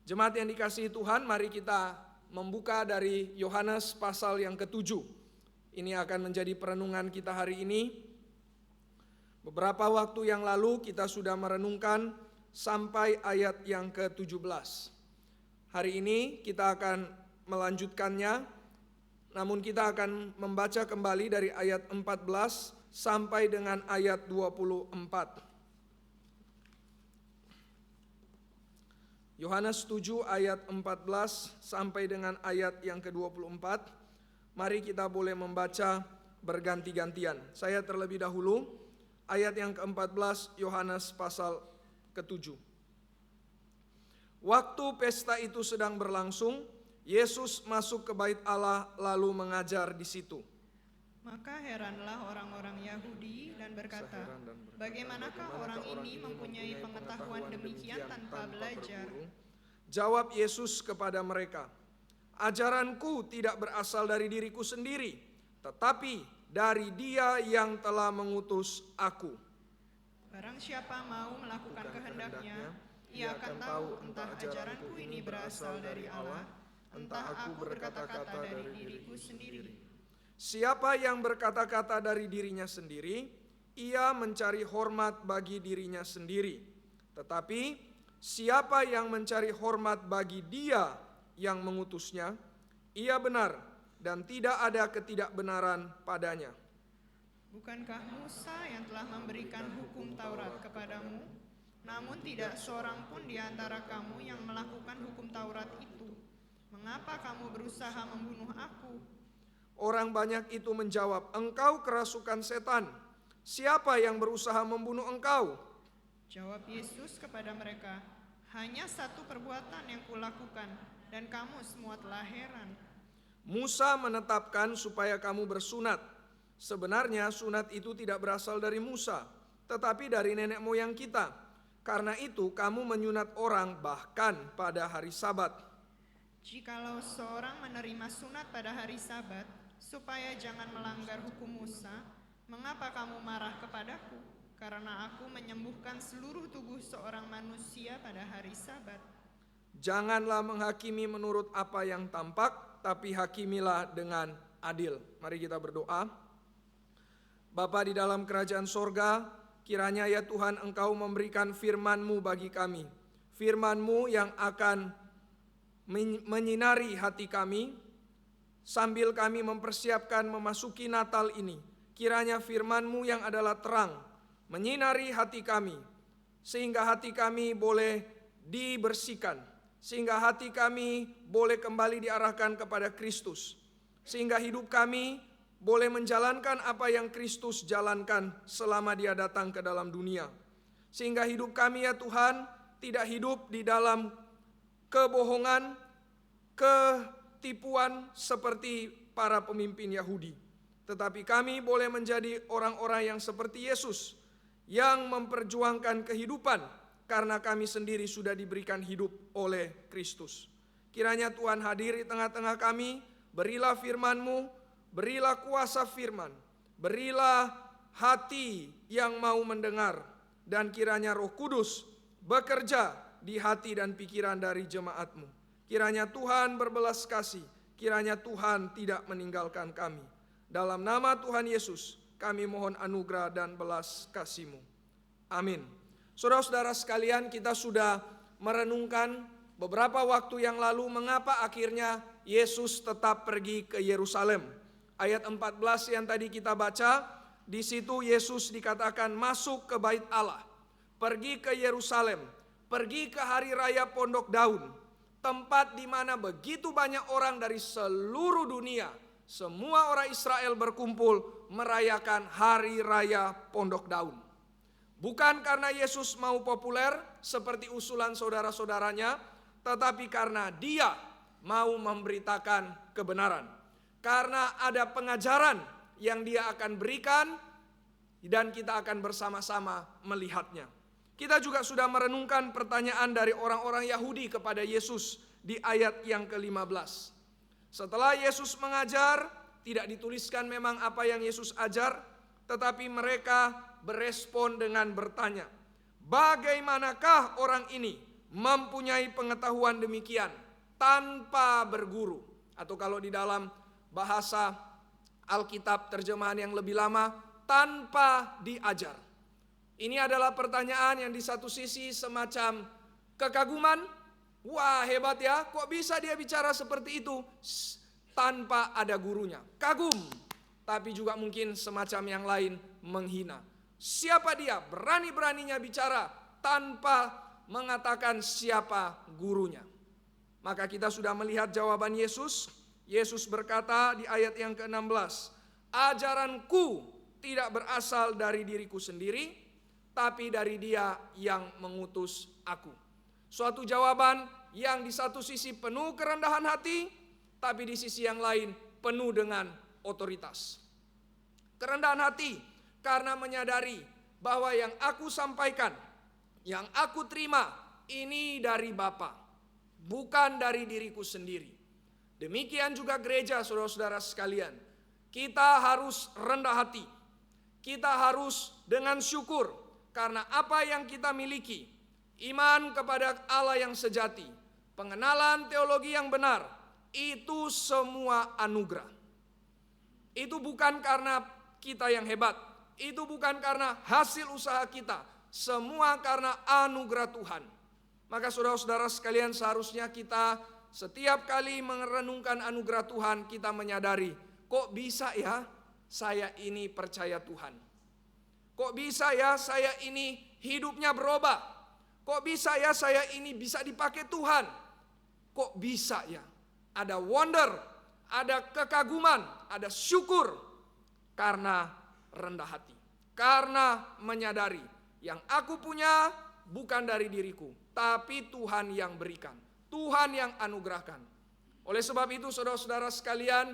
Jemaat yang dikasihi Tuhan, mari kita membuka dari Yohanes pasal yang ke-7. Ini akan menjadi perenungan kita hari ini. Beberapa waktu yang lalu kita sudah merenungkan sampai ayat yang ke-17. Hari ini kita akan melanjutkannya, namun kita akan membaca kembali dari ayat 14 sampai dengan ayat 24. Yohanes 7 ayat 14 sampai dengan ayat yang ke-24. Mari kita boleh membaca berganti-gantian. Saya terlebih dahulu ayat yang ke-14 Yohanes pasal ke-7. Waktu pesta itu sedang berlangsung, Yesus masuk ke bait Allah lalu mengajar di situ. Maka heranlah orang-orang Yahudi dan berkata, bagaimanakah orang ini mempunyai pengetahuan demikian tanpa belajar? Jawab Yesus kepada mereka, ajaranku tidak berasal dari diriku sendiri, tetapi dari Dia yang telah mengutus aku. Barang siapa mau melakukan kehendaknya, ia akan tahu entah ajaranku ini berasal dari Allah, entah aku berkata-kata dari diriku sendiri. Siapa yang berkata-kata dari dirinya sendiri, ia mencari hormat bagi dirinya sendiri. Tetapi siapa yang mencari hormat bagi Dia yang mengutusnya, ia benar dan tidak ada ketidakbenaran padanya. Bukankah Musa yang telah memberikan hukum Taurat kepadamu? Namun tidak seorang pun di antara kamu yang melakukan hukum Taurat itu. Mengapa kamu berusaha membunuh aku? Orang banyak itu menjawab, engkau kerasukan setan. Siapa yang berusaha membunuh engkau? Jawab Yesus kepada mereka, hanya satu perbuatan yang kulakukan, dan kamu semua telah heran. Musa menetapkan supaya kamu bersunat. Sebenarnya sunat itu tidak berasal dari Musa, tetapi dari nenek moyang kita. Karena itu kamu menyunat orang bahkan pada hari Sabat. Jikalau seorang menerima sunat pada hari Sabat, supaya jangan melanggar hukum Musa, mengapa kamu marah kepadaku? Karena aku menyembuhkan seluruh tubuh seorang manusia pada hari Sabat. Janganlah menghakimi menurut apa yang tampak, tapi hakimilah dengan adil. Mari kita berdoa. Bapa di dalam kerajaan sorga, kiranya ya Tuhan Engkau memberikan firman-Mu bagi kami. Firman-Mu yang akan menyinari hati kami, sambil kami mempersiapkan memasuki Natal ini. Kiranya firman-Mu yang adalah terang, menyinari hati kami, sehingga hati kami boleh dibersihkan, sehingga hati kami boleh kembali diarahkan kepada Kristus, sehingga hidup kami boleh menjalankan apa yang Kristus jalankan selama Dia datang ke dalam dunia. Sehingga hidup kami ya Tuhan tidak hidup di dalam kebohongan, ketipuan seperti para pemimpin Yahudi. Tetapi kami boleh menjadi orang-orang yang seperti Yesus, yang memperjuangkan kehidupan karena kami sendiri sudah diberikan hidup oleh Kristus. Kiranya Tuhan hadir di tengah-tengah kami, berilah firman-Mu, berilah kuasa firman, berilah hati yang mau mendengar, dan kiranya Roh Kudus bekerja di hati dan pikiran dari jemaat-Mu. Kiranya Tuhan berbelas kasih, kiranya Tuhan tidak meninggalkan kami. Dalam nama Tuhan Yesus, kami mohon anugerah dan belas kasih-Mu. Amin. Saudara-saudara sekalian, kita sudah merenungkan beberapa waktu yang lalu mengapa akhirnya Yesus tetap pergi ke Yerusalem. Ayat 14 yang tadi kita baca, di situ Yesus dikatakan masuk ke bait Allah, pergi ke Yerusalem, pergi ke hari raya Pondok Daun, tempat di mana begitu banyak orang dari seluruh dunia, semua orang Israel berkumpul merayakan hari raya Pondok Daun. Bukan karena Yesus mau populer seperti usulan saudara-saudaranya, tetapi karena Dia mau memberitakan kebenaran. Karena ada pengajaran yang Dia akan berikan dan kita akan bersama-sama melihatnya. Kita juga sudah merenungkan pertanyaan dari orang-orang Yahudi kepada Yesus di ayat yang ke-15. Setelah Yesus mengajar, tidak dituliskan memang apa yang Yesus ajar, tetapi mereka berespon dengan bertanya, bagaimanakah orang ini mempunyai pengetahuan demikian tanpa berguru. Atau kalau di dalam bahasa Alkitab terjemahan yang lebih lama, tanpa diajar. Ini adalah pertanyaan yang di satu sisi semacam kekaguman. Wah, hebat ya, kok bisa dia bicara seperti itu tanpa ada gurunya? Kagum, tapi juga mungkin semacam yang lain, menghina. Siapa dia? Berani-beraninya bicara tanpa mengatakan siapa gurunya. Maka kita sudah melihat jawaban Yesus. Yesus berkata di ayat yang ke-16, ajaranku tidak berasal dari diriku sendiri, tapi dari Dia yang mengutus aku. Suatu jawaban yang di satu sisi penuh kerendahan hati, tapi di sisi yang lain penuh dengan otoritas. Kerendahan hati karena menyadari bahwa yang aku sampaikan, yang aku terima, ini dari Bapa, bukan dari diriku sendiri. Demikian juga gereja, saudara-saudara sekalian. Kita harus rendah hati. Kita harus dengan syukur karena apa yang kita miliki. Iman kepada Allah yang sejati, pengenalan teologi yang benar, itu semua anugerah. Itu bukan karena kita yang hebat, itu bukan karena hasil usaha kita, semua karena anugerah Tuhan. Maka saudara-saudara sekalian, seharusnya kita setiap kali merenungkan anugerah Tuhan, kita menyadari, kok bisa ya saya ini percaya Tuhan? Kok bisa ya saya ini hidupnya berubah? Kok bisa ya saya ini bisa dipakai Tuhan? Kok bisa ya? Ada wonder, ada kekaguman, ada syukur karena rendah hati. Karena menyadari yang aku punya bukan dari diriku, tapi Tuhan yang berikan, Tuhan yang anugerahkan. Oleh sebab itu saudara-saudara sekalian,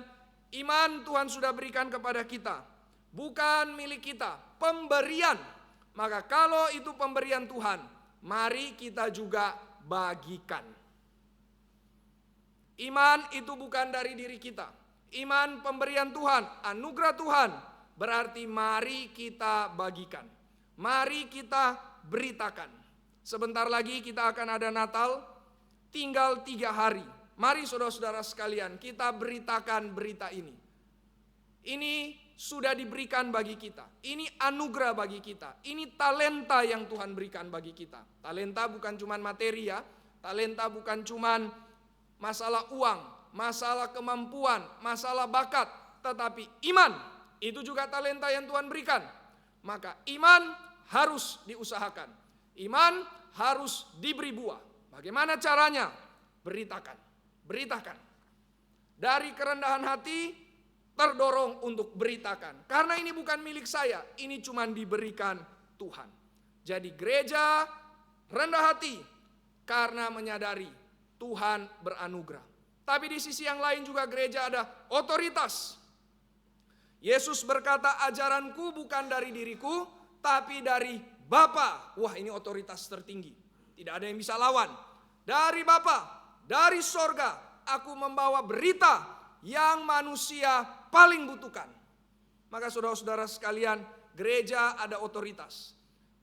iman Tuhan sudah berikan kepada kita, bukan milik kita, pemberian. Maka kalau itu pemberian Tuhan, mari kita juga bagikan. Iman itu bukan dari diri kita. Iman pemberian Tuhan, anugerah Tuhan, berarti mari kita bagikan. Mari kita beritakan. Sebentar lagi kita akan ada Natal, tinggal 3 hari. Mari saudara-saudara sekalian, kita beritakan berita ini. Ini sudah diberikan bagi kita. Ini anugerah bagi kita. Ini talenta yang Tuhan berikan bagi kita. Talenta bukan cuma materi ya. Talenta bukan cuma masalah uang, masalah kemampuan, masalah bakat. Tetapi iman, itu juga talenta yang Tuhan berikan. Maka iman harus diusahakan. Iman harus diberi buah. Bagaimana caranya? Beritakan. Dari kerendahan hati, terdorong untuk beritakan. Karena ini bukan milik saya, ini cuma diberikan Tuhan. Jadi gereja rendah hati karena menyadari Tuhan beranugerah. Tapi di sisi yang lain juga gereja ada otoritas. Yesus berkata, ajaranku bukan dari diriku, tapi dari Bapa. Wah, ini otoritas tertinggi. Tidak ada yang bisa lawan. Dari Bapa, dari sorga, aku membawa berita yang manusia paling butuhkan. Maka saudara-saudara sekalian, gereja ada otoritas.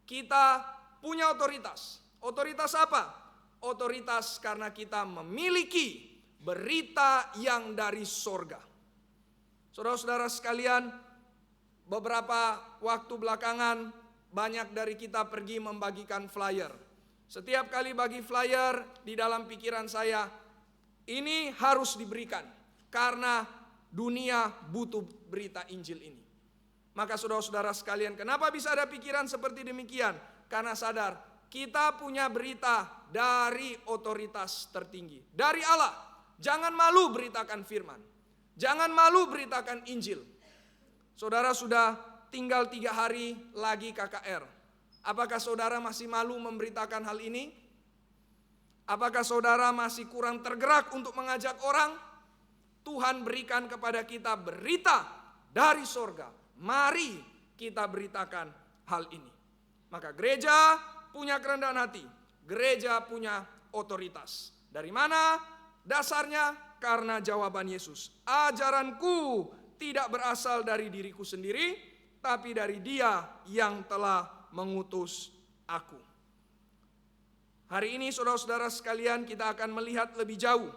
Kita punya otoritas. Otoritas apa? Otoritas karena kita memiliki berita yang dari sorga. Saudara-saudara sekalian, beberapa waktu belakangan banyak dari kita pergi membagikan flyer. Setiap kali bagi flyer, di dalam pikiran saya, ini harus diberikan. Karena dunia butuh berita Injil ini. Maka saudara-saudara sekalian, kenapa bisa ada pikiran seperti demikian? Karena sadar, kita punya berita dari otoritas tertinggi. Dari Allah. Jangan malu beritakan firman. Jangan malu beritakan Injil. Saudara sudah tinggal 3 hari lagi KKR. Apakah saudara masih malu memberitakan hal ini? Apakah saudara masih kurang tergerak untuk mengajak orang? Tuhan berikan kepada kita berita dari sorga. Mari kita beritakan hal ini. Maka gereja punya kerendahan hati. Gereja punya otoritas. Dari mana dasarnya? Karena jawaban Yesus. Ajaranku tidak berasal dari diriku sendiri, tapi dari Dia yang telah mengutus aku. Hari ini saudara-saudara sekalian kita akan melihat lebih jauh.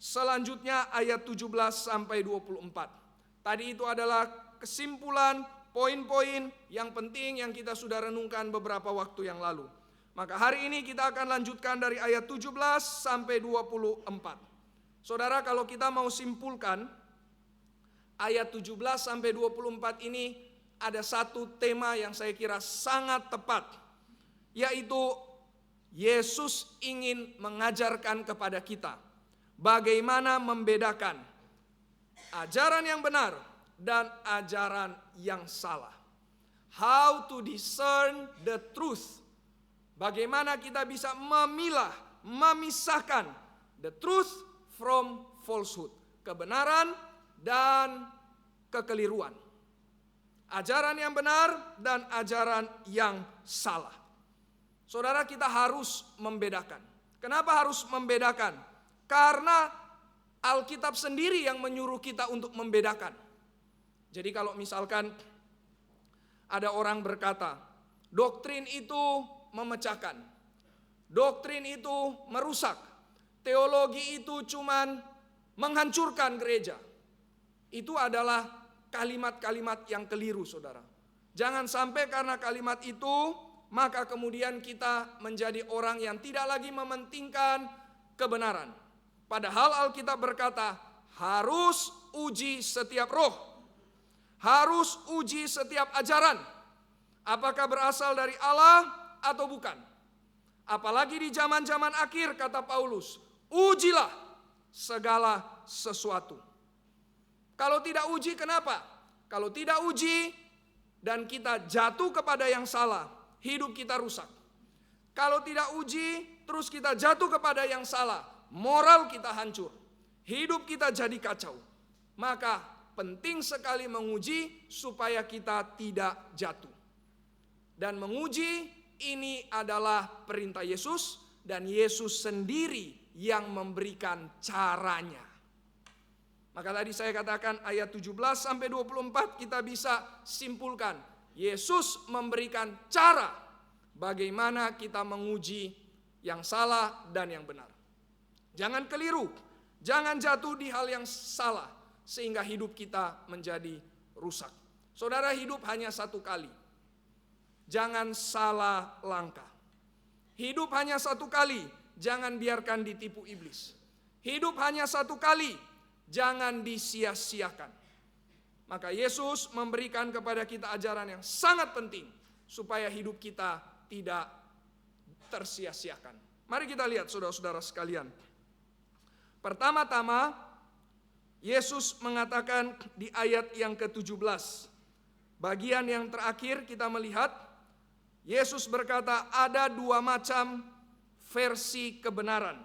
Selanjutnya ayat 17 sampai 24. Tadi itu adalah kesimpulan poin-poin yang penting yang kita sudah renungkan beberapa waktu yang lalu. Maka hari ini kita akan lanjutkan dari ayat 17 sampai 24. Saudara, kalau kita mau simpulkan ayat 17 sampai 24 ini ada satu tema yang saya kira sangat tepat, yaitu Yesus ingin mengajarkan kepada kita bagaimana membedakan ajaran yang benar dan ajaran yang salah. How to discern the truth. Bagaimana kita bisa memilah, memisahkan the truth from falsehood. Kebenaran dan kekeliruan. Ajaran yang benar dan ajaran yang salah. Saudara, kita harus membedakan. Kenapa harus membedakan? Karena Alkitab sendiri yang menyuruh kita untuk membedakan. Jadi kalau misalkan ada orang berkata, doktrin itu memecahkan, doktrin itu merusak, teologi itu cuman menghancurkan gereja. Itu adalah kalimat-kalimat yang keliru, saudara. Jangan sampai karena kalimat itu, maka kemudian kita menjadi orang yang tidak lagi mementingkan kebenaran. Padahal Alkitab berkata, harus uji setiap roh. Harus uji setiap ajaran. Apakah berasal dari Allah atau bukan. Apalagi di zaman-zaman akhir, kata Paulus, ujilah segala sesuatu. Kalau tidak uji, kenapa? Kalau tidak uji dan kita jatuh kepada yang salah, hidup kita rusak. Kalau tidak uji, terus kita jatuh kepada yang salah, moral kita hancur, hidup kita jadi kacau. Maka penting sekali menguji supaya kita tidak jatuh. Dan menguji ini adalah perintah Yesus, dan Yesus sendiri yang memberikan caranya. Maka tadi saya katakan ayat 17 sampai 24 kita bisa simpulkan. Yesus memberikan cara bagaimana kita menguji yang salah dan yang benar. Jangan keliru, jangan jatuh di hal yang salah sehingga hidup kita menjadi rusak. Saudara, hidup hanya satu kali. Jangan salah langkah. Hidup hanya satu kali, jangan biarkan ditipu iblis. Hidup hanya satu kali, jangan disia-siakan. Maka Yesus memberikan kepada kita ajaran yang sangat penting supaya hidup kita tidak tersia-siakan. Mari kita lihat saudara-saudara sekalian. Pertama-tama Yesus mengatakan di ayat yang ke-17. Bagian yang terakhir kita melihat Yesus berkata ada dua macam versi kebenaran.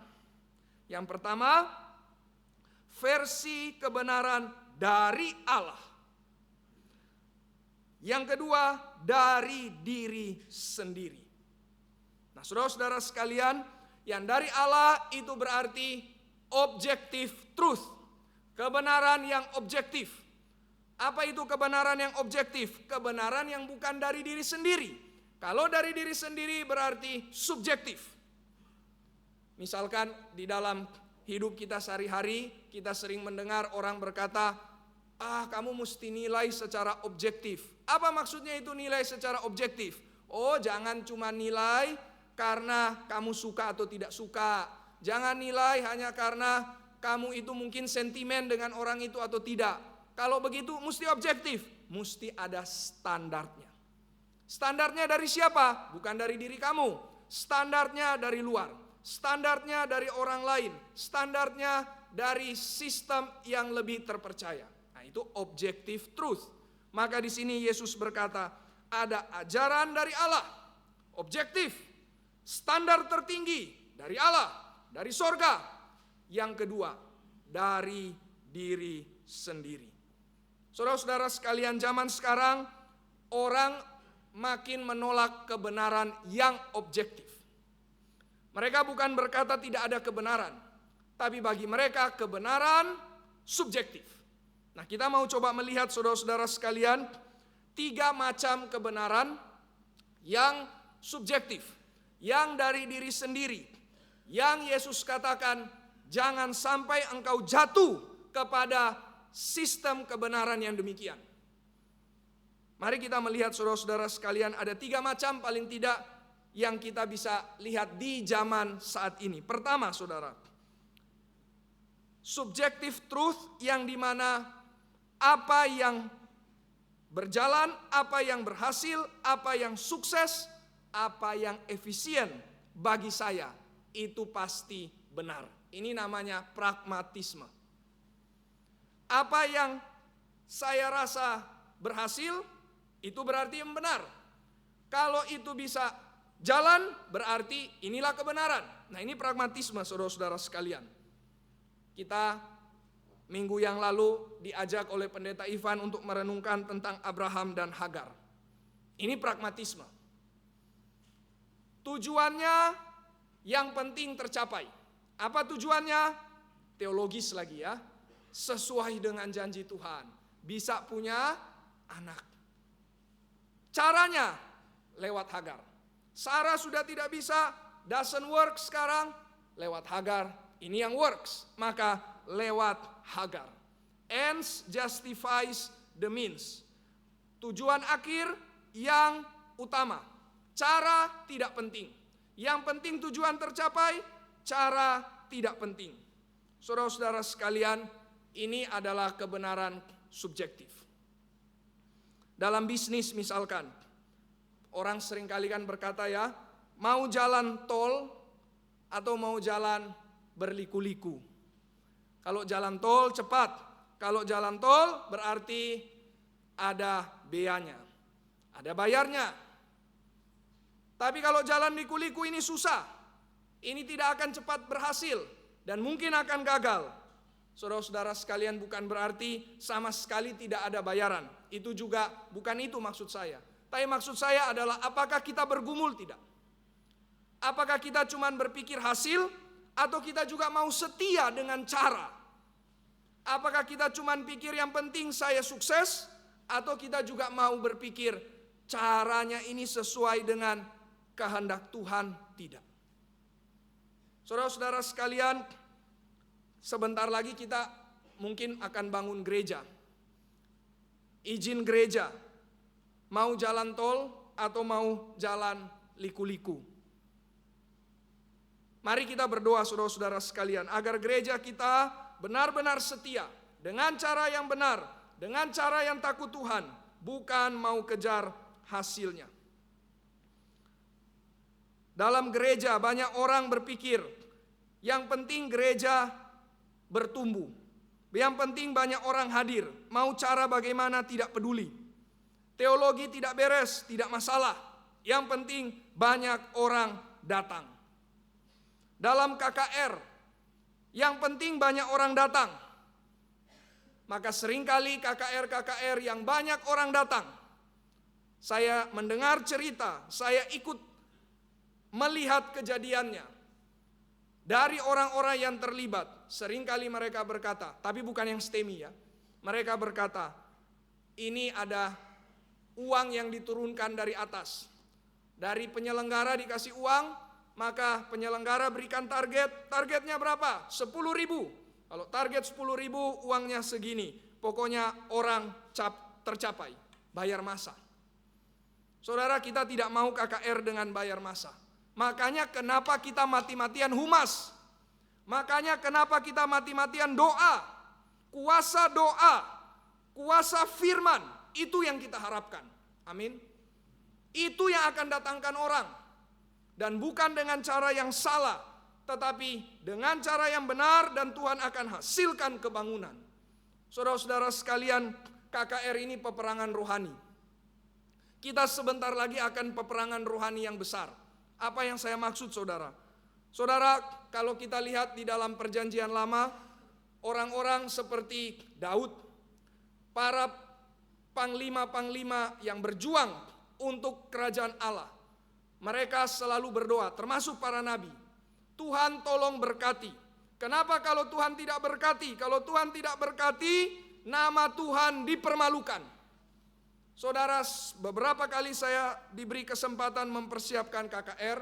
Yang pertama, versi kebenaran dari Allah. Yang kedua, dari diri sendiri. Nah, saudara-saudara sekalian, yang dari Allah itu berarti objective truth. Kebenaran yang objektif. Apa itu kebenaran yang objektif? Kebenaran yang bukan dari diri sendiri. Kalau dari diri sendiri berarti subjektif. Misalkan di dalam hidup kita sehari-hari, kita sering mendengar orang berkata, kamu mesti nilai secara objektif. Apa maksudnya itu nilai secara objektif? Oh, jangan cuma nilai karena kamu suka atau tidak suka. Jangan nilai hanya karena kamu itu mungkin sentimen dengan orang itu atau tidak. Kalau begitu mesti objektif, mesti ada standarnya. Standarnya dari siapa? Bukan dari diri kamu. Standarnya dari luar. Standarnya dari orang lain. Standarnya dari sistem yang lebih terpercaya. Nah, itu objective truth. Maka di sini Yesus berkata, ada ajaran dari Allah. Objektif. Standar tertinggi dari Allah, dari sorga. Yang kedua, dari diri sendiri. Saudara-saudara sekalian, zaman sekarang orang makin menolak kebenaran yang objektif. Mereka bukan berkata tidak ada kebenaran, tapi bagi mereka kebenaran subjektif. Nah, kita mau coba melihat saudara-saudara sekalian 3 macam kebenaran yang subjektif. yang dari diri sendiri, yang Yesus katakan, jangan sampai engkau jatuh kepada sistem kebenaran yang demikian. Mari kita melihat saudara-saudara sekalian, ada 3 macam paling tidak yang kita bisa lihat di zaman saat ini. Pertama, saudara, subjective truth, yang dimana apa yang berjalan, apa yang berhasil, apa yang sukses, apa yang efisien bagi saya, itu pasti benar. Ini namanya pragmatisme. Apa yang saya rasa berhasil, itu berarti yang benar. Kalau itu bisa jalan, berarti inilah kebenaran. Nah, ini pragmatisme, saudara-saudara sekalian. Kita minggu yang lalu diajak oleh Pendeta Ivan untuk merenungkan tentang Abraham dan Hagar. Ini pragmatisme. Tujuannya yang penting tercapai. Apa tujuannya? Teologis lagi ya. Sesuai dengan janji Tuhan. Bisa punya anak. Caranya lewat Hagar. Sarah sudah tidak bisa, doesn't work sekarang, lewat Hagar. Ini yang works, maka lewat Hagar. Ends justifies the means. Tujuan akhir yang utama. Cara tidak penting. Yang penting tujuan tercapai, cara tidak penting. Saudara-saudara sekalian, ini adalah kebenaran subjektif. Dalam bisnis misalkan, orang seringkali kan berkata ya, mau jalan tol atau mau jalan berliku-liku. Kalau jalan tol cepat, kalau jalan tol berarti ada beanya, ada bayarnya. Tapi kalau jalan liku-liku ini susah, ini tidak akan cepat berhasil dan mungkin akan gagal. Saudara-saudara sekalian, bukan berarti sama sekali tidak ada bayaran. Itu juga bukan itu maksud saya. Tapi maksud saya adalah apakah kita bergumul tidak? Apakah kita cuma berpikir hasil atau kita juga mau setia dengan cara? Apakah kita cuma pikir yang penting saya sukses atau kita juga mau berpikir caranya ini sesuai dengan kehendak Tuhan? Tidak. Saudara-saudara sekalian, sebentar lagi kita mungkin akan bangun gereja. Izin gereja, mau jalan tol atau mau jalan liku-liku. Mari kita berdoa saudara-saudara sekalian, agar gereja kita benar-benar setia dengan cara yang benar, dengan cara yang takut Tuhan, bukan mau kejar hasilnya. Dalam gereja banyak orang berpikir, yang penting gereja bertumbuh. Yang penting banyak orang hadir, mau cara bagaimana tidak peduli. Teologi tidak beres, tidak masalah. Yang penting banyak orang datang. Dalam KKR, yang penting banyak orang datang. Maka seringkali KKR yang banyak orang datang. Saya mendengar cerita, saya ikut melihat kejadiannya. Dari orang-orang yang terlibat, seringkali mereka berkata, tapi bukan yang STEMI ya. Mereka berkata, ini ada uang yang diturunkan dari atas. Dari penyelenggara dikasih uang, maka penyelenggara berikan target. Targetnya berapa? 10.000. Kalau target 10.000, uangnya segini. Pokoknya orang tercapai. Bayar masa. Saudara, kita tidak mau KKR dengan bayar masa. Makanya kenapa kita mati-matian humas. Makanya kenapa kita mati-matian doa. Kuasa firman. Itu yang kita harapkan. Amin. Itu yang akan datangkan orang. Dan bukan dengan cara yang salah, tetapi dengan cara yang benar, dan Tuhan akan hasilkan kebangunan. Saudara-saudara sekalian, KKR ini peperangan rohani. Kita sebentar lagi akan peperangan rohani yang besar. Apa yang saya maksud saudara? Saudara, kalau kita lihat di dalam perjanjian lama, orang-orang seperti Daud, para panglima-panglima yang berjuang untuk kerajaan Allah, mereka selalu berdoa, termasuk para nabi. Tuhan tolong berkati. Kenapa kalau Tuhan tidak berkati? Kalau Tuhan tidak berkati, nama Tuhan dipermalukan. Saudara, beberapa kali saya diberi kesempatan mempersiapkan KKR,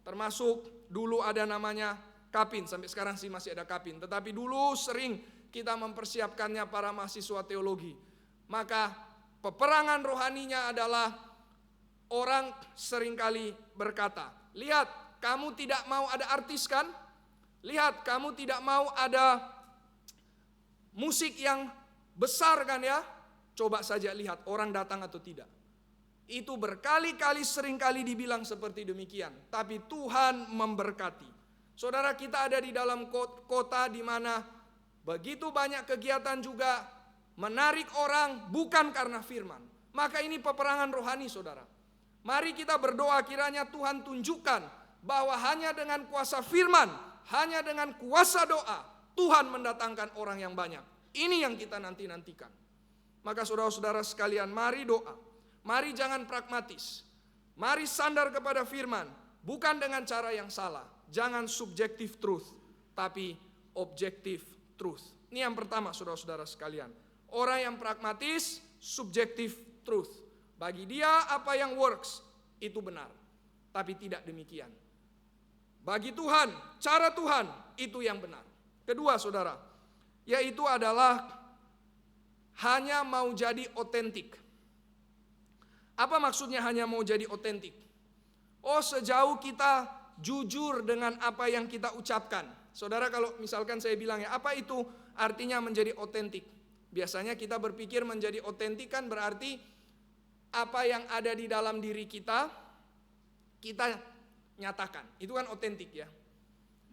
Termasuk dulu ada namanya Kapin, sampai sekarang sih masih ada Kapin. Tetapi dulu sering kita mempersiapkannya para mahasiswa teologi. Maka peperangan rohaninya adalah orang seringkali berkata, lihat kamu tidak mau ada artis kan? Lihat kamu tidak mau ada musik yang besar kan ya? Coba saja lihat orang datang atau tidak. Itu berkali-kali seringkali dibilang seperti demikian. Tapi Tuhan memberkati. Saudara, kita ada di dalam kota di mana begitu banyak kegiatan juga menarik orang bukan karena firman. Maka ini peperangan rohani, saudara. Mari kita berdoa kiranya Tuhan tunjukkan bahwa hanya dengan kuasa firman, hanya dengan kuasa doa, Tuhan mendatangkan orang yang banyak. Ini yang kita nanti-nantikan. Maka saudara-saudara sekalian, mari doa. Mari jangan pragmatis. Mari sandar kepada firman. Bukan dengan cara yang salah. Jangan subjective truth. Tapi objective truth. Ini yang pertama saudara-saudara sekalian. Orang yang pragmatis, subjective truth. Bagi dia apa yang works, itu benar. Tapi tidak demikian. Bagi Tuhan, cara Tuhan, itu yang benar. Kedua saudara, yaitu adalah hanya mau jadi otentik. Apa maksudnya hanya mau jadi otentik? Oh, sejauh kita jujur dengan apa yang kita ucapkan. Saudara, kalau misalkan saya bilang ya, apa itu artinya menjadi otentik? Biasanya kita berpikir menjadi otentik kan berarti apa yang ada di dalam diri kita nyatakan. Itu kan otentik ya.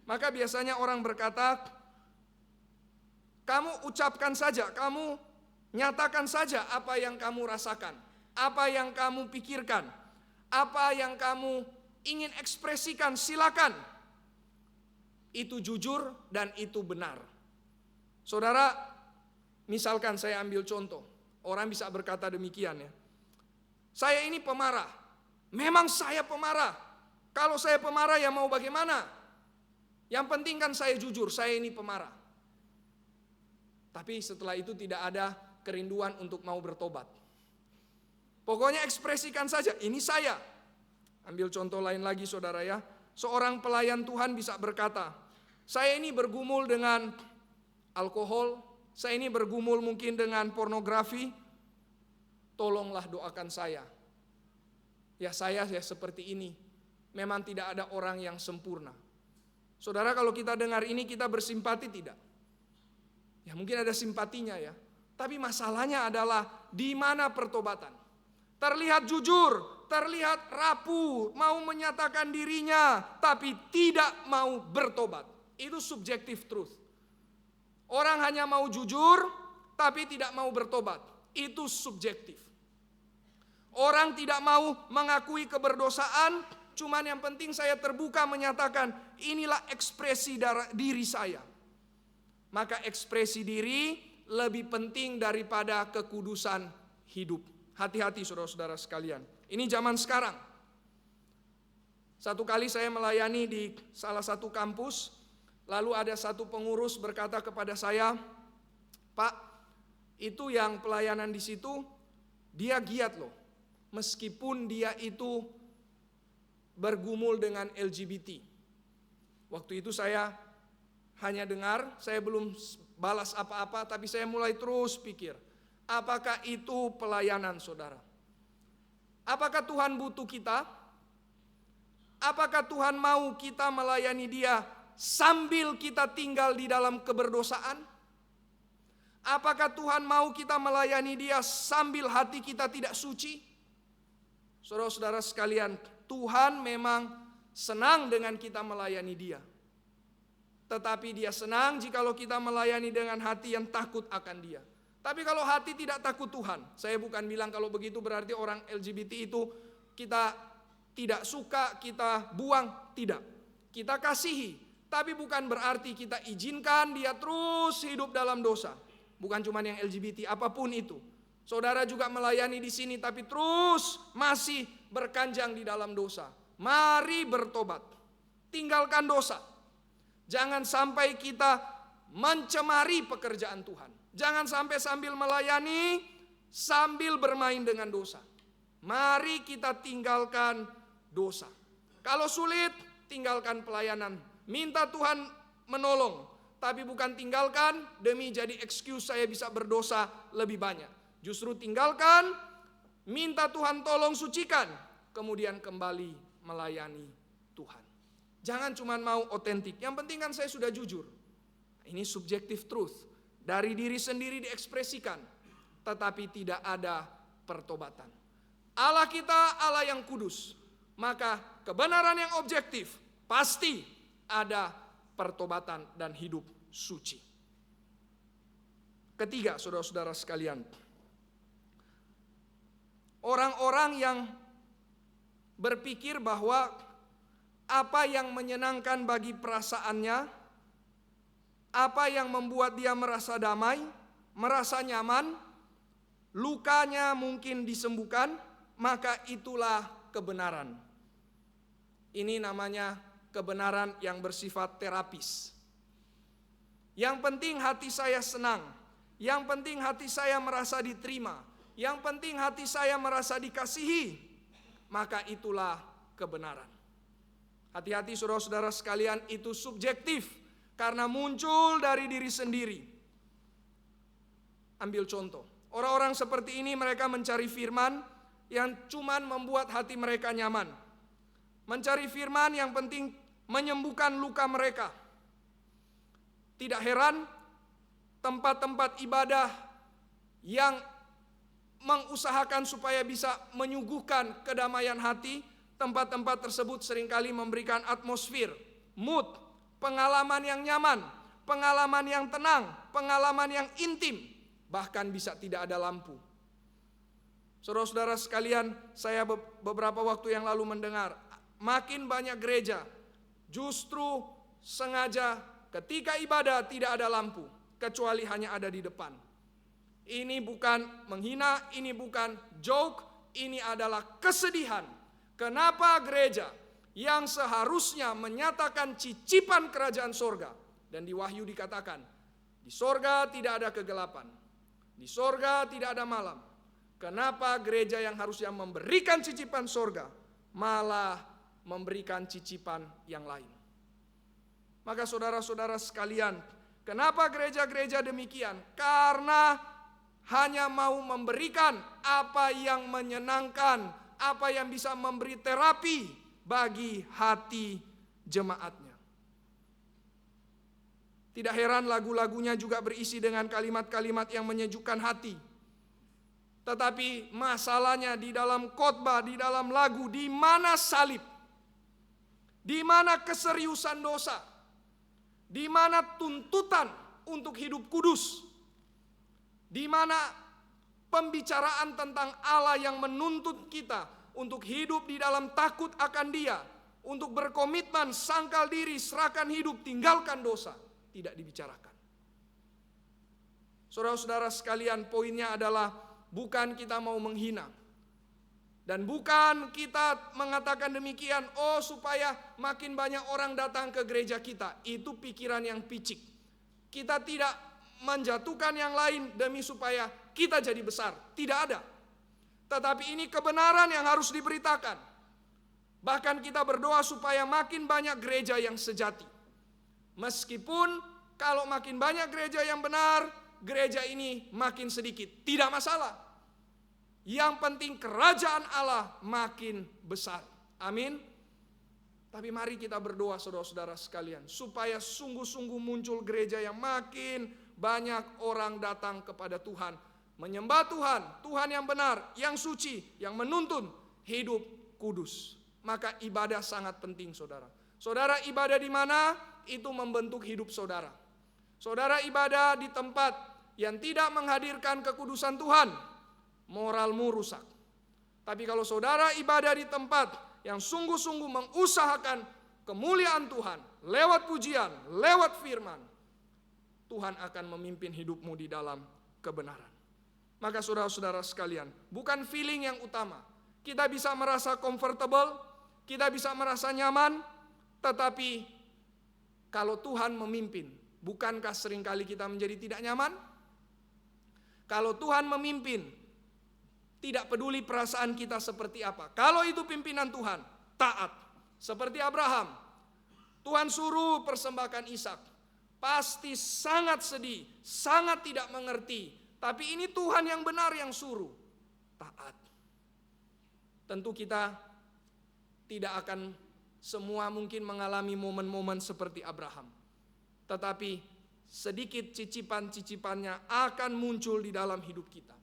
Maka biasanya orang berkata, kamu ucapkan saja, kamu nyatakan saja apa yang kamu rasakan. Apa yang kamu pikirkan, apa yang kamu ingin ekspresikan, silakan. Itu jujur dan itu benar. Saudara, misalkan saya ambil contoh, orang bisa berkata demikian ya. Saya ini pemarah, memang saya pemarah. Kalau saya pemarah ya mau bagaimana? Yang penting kan saya jujur, saya ini pemarah. Tapi setelah itu tidak ada kerinduan untuk mau bertobat. Pokoknya ekspresikan saja, ini saya. Ambil contoh lain lagi saudara ya. Seorang pelayan Tuhan bisa berkata, saya ini bergumul dengan alkohol, saya ini bergumul mungkin dengan pornografi, tolonglah doakan saya. Ya saya seperti ini, memang tidak ada orang yang sempurna. Saudara, kalau kita dengar ini kita bersimpati tidak? Ya mungkin ada simpatinya ya. Tapi masalahnya adalah di mana pertobatan? Terlihat jujur, terlihat rapuh, mau menyatakan dirinya, tapi tidak mau bertobat. Itu subjective truth. Orang hanya mau jujur, tapi tidak mau bertobat. Itu subjektif. Orang tidak mau mengakui keberdosaan, cuman yang penting saya terbuka menyatakan, inilah ekspresi diri saya. Maka ekspresi diri lebih penting daripada kekudusan hidup. Hati-hati saudara-saudara sekalian. Ini zaman sekarang. Satu kali saya melayani di salah satu kampus, lalu ada satu pengurus berkata kepada saya, Pak, itu yang pelayanan di situ, dia giat loh. Meskipun dia itu bergumul dengan LGBT. Waktu itu saya hanya dengar, saya belum balas apa-apa, tapi saya mulai terus pikir, apakah itu pelayanan saudara? Apakah Tuhan butuh kita? Apakah Tuhan mau kita melayani dia sambil kita tinggal di dalam keberdosaan? Apakah Tuhan mau kita melayani dia sambil hati kita tidak suci? Saudara-saudara sekalian, Tuhan memang senang dengan kita melayani dia. Tetapi dia senang jikalau kita melayani dengan hati yang takut akan dia. Tapi kalau hati tidak takut Tuhan, saya bukan bilang kalau begitu berarti orang LGBT itu kita tidak suka, kita buang, tidak. Kita kasihi, tapi bukan berarti kita izinkan dia terus hidup dalam dosa. Bukan cuma yang LGBT, apapun itu. Saudara juga melayani di sini tapi terus masih berkanjang di dalam dosa. Mari bertobat, tinggalkan dosa. Jangan sampai kita mencemari pekerjaan Tuhan. Jangan sampai sambil melayani, sambil bermain dengan dosa. Mari kita tinggalkan dosa. Kalau sulit, tinggalkan pelayanan. Minta Tuhan menolong, tapi bukan tinggalkan demi jadi excuse saya bisa berdosa lebih banyak. Justru tinggalkan, minta Tuhan tolong sucikan, kemudian kembali melayani Tuhan. Jangan cuma mau otentik, yang penting kan saya sudah jujur. Ini subjective truth, dari diri sendiri diekspresikan, tetapi tidak ada pertobatan. Allah kita Allah yang kudus, maka kebenaran yang objektif pasti ada pertobatan dan hidup suci. Ketiga, saudara-saudara sekalian, orang-orang yang berpikir bahwa apa yang menyenangkan bagi perasaannya, apa yang membuat dia merasa damai, merasa nyaman, lukanya mungkin disembuhkan, maka itulah kebenaran. Ini namanya kebenaran yang bersifat terapis. Yang penting hati saya senang, yang penting hati saya merasa diterima, yang penting hati saya merasa dikasihi, maka itulah kebenaran. Hati-hati saudara-saudara sekalian, itu subjektif karena muncul dari diri sendiri. Ambil contoh, orang-orang seperti ini mereka mencari firman yang cuman membuat hati mereka nyaman. Mencari firman yang penting menyembuhkan luka mereka. Tidak heran tempat-tempat ibadah yang mengusahakan supaya bisa menyuguhkan kedamaian hati, tempat-tempat tersebut seringkali memberikan atmosfer, mood, pengalaman yang nyaman, pengalaman yang tenang, pengalaman yang intim, bahkan bisa tidak ada lampu. Saudara-saudara sekalian, saya beberapa waktu yang lalu mendengar, makin banyak gereja justru sengaja ketika ibadah tidak ada lampu, kecuali hanya ada di depan. Ini bukan menghina, ini bukan joke, ini adalah kesedihan. Kenapa gereja yang seharusnya menyatakan cicipan kerajaan sorga, dan di Wahyu dikatakan, di sorga tidak ada kegelapan, di sorga tidak ada malam. Kenapa gereja yang harusnya memberikan cicipan sorga malah memberikan cicipan yang lain? Maka saudara-saudara sekalian, kenapa gereja-gereja demikian? Karena hanya mau memberikan apa yang menyenangkan, apa yang bisa memberi terapi bagi hati jemaatnya. Tidak heran lagu-lagunya juga berisi dengan kalimat-kalimat yang menyejukkan hati. Tetapi masalahnya di dalam khotbah, di dalam lagu, di mana salib? Di mana keseriusan dosa? Di mana tuntutan untuk hidup kudus? Di mana pembicaraan tentang Allah yang menuntut kita untuk hidup di dalam takut akan Dia, untuk berkomitmen, sangkal diri, serahkan hidup, tinggalkan dosa? Tidak dibicarakan. Saudara-saudara sekalian, poinnya adalah bukan kita mau menghina. Dan bukan kita mengatakan demikian, oh supaya makin banyak orang datang ke gereja kita. Itu pikiran yang picik. Kita tidak menjatuhkan yang lain demi supaya kita jadi besar. Tidak ada. Tetapi ini kebenaran yang harus diberitakan. Bahkan kita berdoa supaya makin banyak gereja yang sejati. Meskipun kalau makin banyak gereja yang benar, gereja ini makin sedikit. Tidak masalah. Yang penting kerajaan Allah makin besar. Amin. Tapi mari kita berdoa saudara-saudara sekalian, supaya sungguh-sungguh muncul gereja yang makin banyak orang datang kepada Tuhan, menyembah Tuhan, Tuhan yang benar, yang suci, yang menuntun hidup kudus. Maka ibadah sangat penting saudara. Saudara ibadah di mana? Itu membentuk hidup saudara. Saudara ibadah di tempat yang tidak menghadirkan kekudusan Tuhan, moralmu rusak. Tapi kalau saudara ibadah di tempat yang sungguh-sungguh mengusahakan kemuliaan Tuhan, lewat pujian, lewat firman, Tuhan akan memimpin hidupmu di dalam kebenaran. Maka saudara-saudara sekalian, bukan feeling yang utama. Kita bisa merasa comfortable, kita bisa merasa nyaman, tetapi kalau Tuhan memimpin, bukankah seringkali kita menjadi tidak nyaman? Kalau Tuhan memimpin, tidak peduli perasaan kita seperti apa. Kalau itu pimpinan Tuhan, taat. Seperti Abraham, Tuhan suruh persembahkan Ishak. Pasti sangat sedih, sangat tidak mengerti. Tapi ini Tuhan yang benar yang suruh. Taat. Tentu kita tidak akan semua mungkin mengalami momen-momen seperti Abraham. Tetapi sedikit cicipan-cicipannya akan muncul di dalam hidup kita.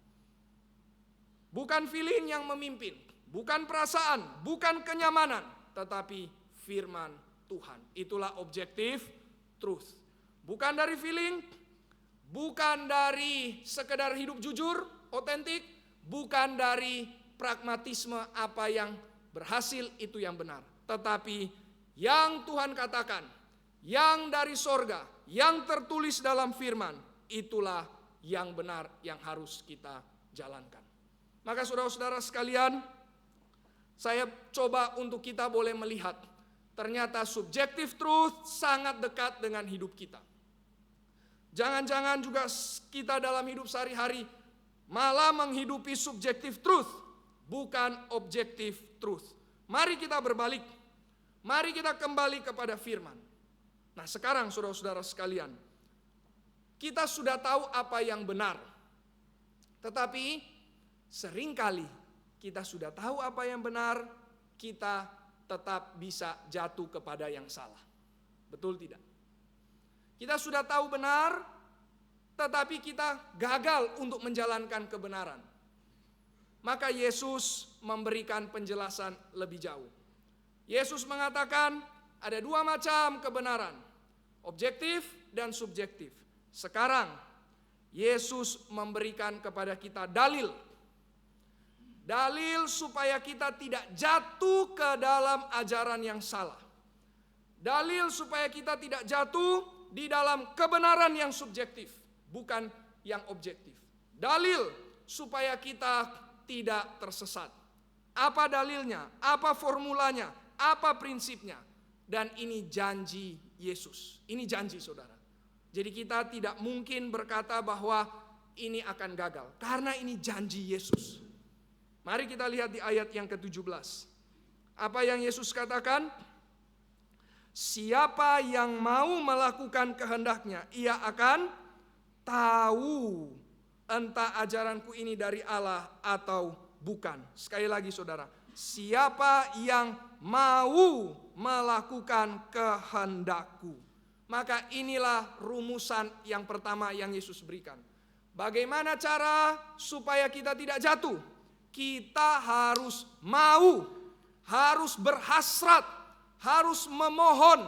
Bukan feeling yang memimpin, bukan perasaan, bukan kenyamanan, tetapi firman Tuhan. Itulah objektif truth. Bukan dari feeling, bukan dari sekedar hidup jujur, otentik, bukan dari pragmatisme apa yang berhasil itu yang benar. Tetapi yang Tuhan katakan, yang dari sorga, yang tertulis dalam firman, itulah yang benar yang harus kita jalankan. Maka saudara-saudara sekalian, saya coba untuk kita boleh melihat, ternyata subjective truth sangat dekat dengan hidup kita. Jangan-jangan juga kita dalam hidup sehari-hari malah menghidupi subjective truth, bukan objective truth. Mari kita berbalik. Mari kita kembali kepada firman. Nah sekarang saudara-saudara sekalian, kita sudah tahu apa yang benar. Tetapi seringkali kita sudah tahu apa yang benar, kita tetap bisa jatuh kepada yang salah. Betul tidak? Kita sudah tahu benar, tetapi kita gagal untuk menjalankan kebenaran. Maka Yesus memberikan penjelasan lebih jauh. Yesus mengatakan ada dua macam kebenaran, objektif dan subjektif. Sekarang Yesus memberikan kepada kita dalil supaya kita tidak jatuh ke dalam ajaran yang salah. Dalil supaya kita tidak jatuh di dalam kebenaran yang subjektif, bukan yang objektif. Dalil supaya kita tidak tersesat. Apa dalilnya? Apa formulanya? Apa prinsipnya? Dan ini janji Yesus. Ini janji saudara. Jadi kita tidak mungkin berkata bahwa ini akan gagal. Karena ini janji Yesus. Mari kita lihat di ayat yang ke-17. Apa yang Yesus katakan? Siapa yang mau melakukan kehendaknya, ia akan tahu entah ajaranku ini dari Allah atau bukan. Sekali lagi saudara, siapa yang mau melakukan kehendakku. Maka inilah rumusan yang pertama yang Yesus berikan. Bagaimana cara supaya kita tidak jatuh? Kita harus mau, harus berhasrat, harus memohon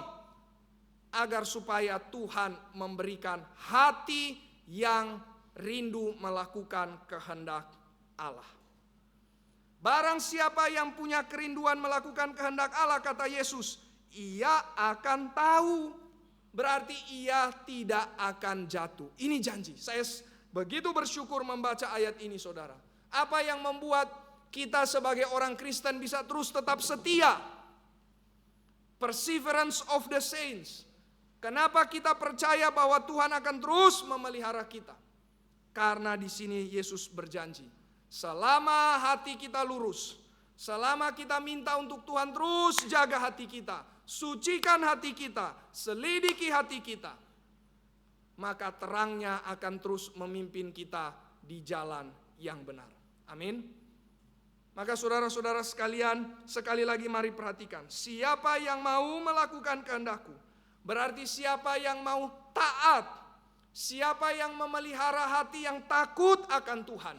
agar supaya Tuhan memberikan hati yang rindu melakukan kehendak Allah. Barang siapa yang punya kerinduan melakukan kehendak Allah, kata Yesus, ia akan tahu. Berarti ia tidak akan jatuh. Ini janji. Saya begitu bersyukur membaca ayat ini saudara. Apa yang membuat kita sebagai orang Kristen bisa terus tetap setia? Perseverance of the saints. Kenapa kita percaya bahwa Tuhan akan terus memelihara kita? Karena di sini Yesus berjanji, selama hati kita lurus, selama kita minta untuk Tuhan terus jaga hati kita, sucikan hati kita, selidiki hati kita, maka terangnya akan terus memimpin kita di jalan yang benar. Amin. Maka saudara-saudara sekalian, sekali lagi mari perhatikan. Siapa yang mau melakukan kehendakku, berarti siapa yang mau taat, siapa yang memelihara hati yang takut akan Tuhan,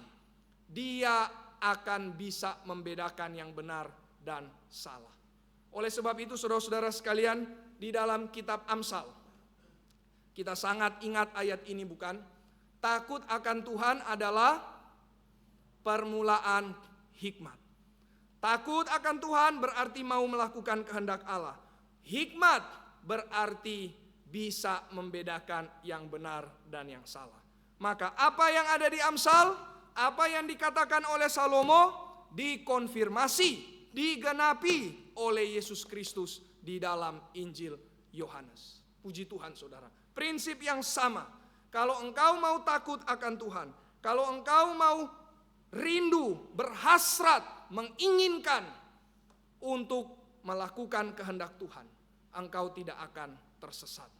dia akan bisa membedakan yang benar dan salah. Oleh sebab itu saudara-saudara sekalian, di dalam kitab Amsal, kita sangat ingat ayat ini bukan? Takut akan Tuhan adalah permulaan hikmat. Takut akan Tuhan berarti mau melakukan kehendak Allah. Hikmat berarti bisa membedakan yang benar dan yang salah. Maka apa yang ada di Amsal, apa yang dikatakan oleh Salomo, dikonfirmasi, digenapi oleh Yesus Kristus di dalam Injil Yohanes. Puji Tuhan saudara. Prinsip yang sama. Kalau engkau mau takut akan Tuhan, kalau engkau mau rindu, berhasrat, menginginkan untuk melakukan kehendak Tuhan, engkau tidak akan tersesat.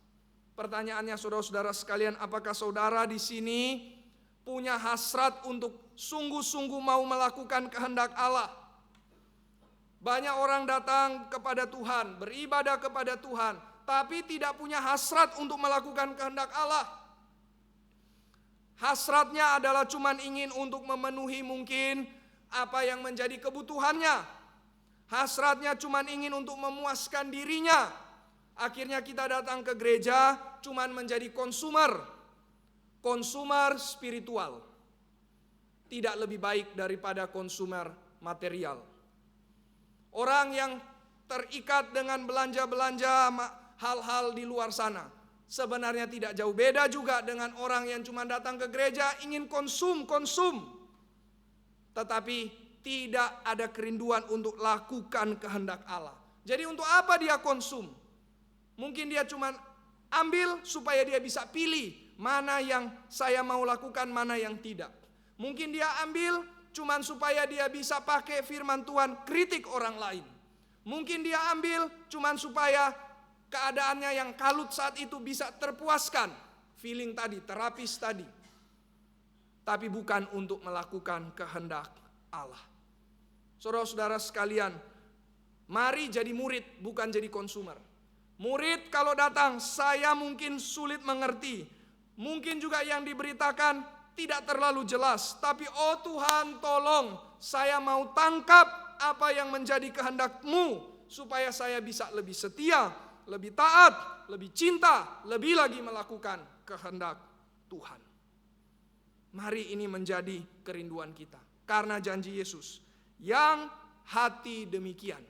Pertanyaannya saudara-saudara sekalian, apakah saudara di sini punya hasrat untuk sungguh-sungguh mau melakukan kehendak Allah? Banyak orang datang kepada Tuhan, beribadah kepada Tuhan, tapi tidak punya hasrat untuk melakukan kehendak Allah. Hasratnya adalah cuman ingin untuk memenuhi mungkin apa yang menjadi kebutuhannya. Hasratnya cuman ingin untuk memuaskan dirinya. Akhirnya kita datang ke gereja cuman menjadi konsumer spiritual. Tidak lebih baik daripada konsumer material. Orang yang terikat dengan belanja-belanja hal-hal di luar sana sebenarnya tidak jauh beda juga dengan orang yang cuma datang ke gereja ingin konsum. Tetapi tidak ada kerinduan untuk lakukan kehendak Allah. Jadi untuk apa dia konsum? Mungkin dia cuma ambil supaya dia bisa pilih mana yang saya mau lakukan, mana yang tidak. Mungkin dia ambil cuman supaya dia bisa pakai firman Tuhan kritik orang lain. Mungkin dia ambil cuman supaya keadaannya yang kalut saat itu bisa terpuaskan. Feeling tadi, terapis tadi. Tapi bukan untuk melakukan kehendak Allah. Saudara-saudara sekalian, mari jadi murid, bukan jadi konsumer. Murid kalau datang, saya mungkin sulit mengerti. Mungkin juga yang diberitakan tidak terlalu jelas. Tapi oh Tuhan tolong, saya mau tangkap apa yang menjadi kehendak-Mu. Supaya saya bisa lebih setia, lebih taat, lebih cinta, lebih lagi melakukan kehendak Tuhan. Mari ini menjadi kerinduan kita. Karena janji Yesus, yang hati demikian,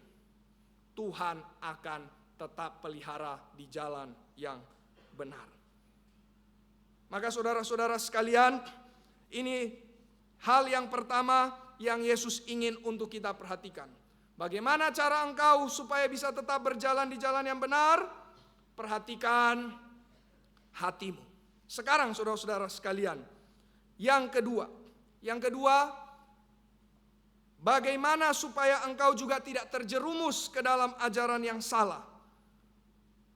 Tuhan akan tetap pelihara di jalan yang benar. Maka saudara-saudara sekalian, ini hal yang pertama yang Yesus ingin untuk kita perhatikan. Bagaimana cara engkau supaya bisa tetap berjalan di jalan yang benar? Perhatikan hatimu. Sekarang saudara-saudara sekalian, yang kedua, bagaimana supaya engkau juga tidak terjerumus ke dalam ajaran yang salah?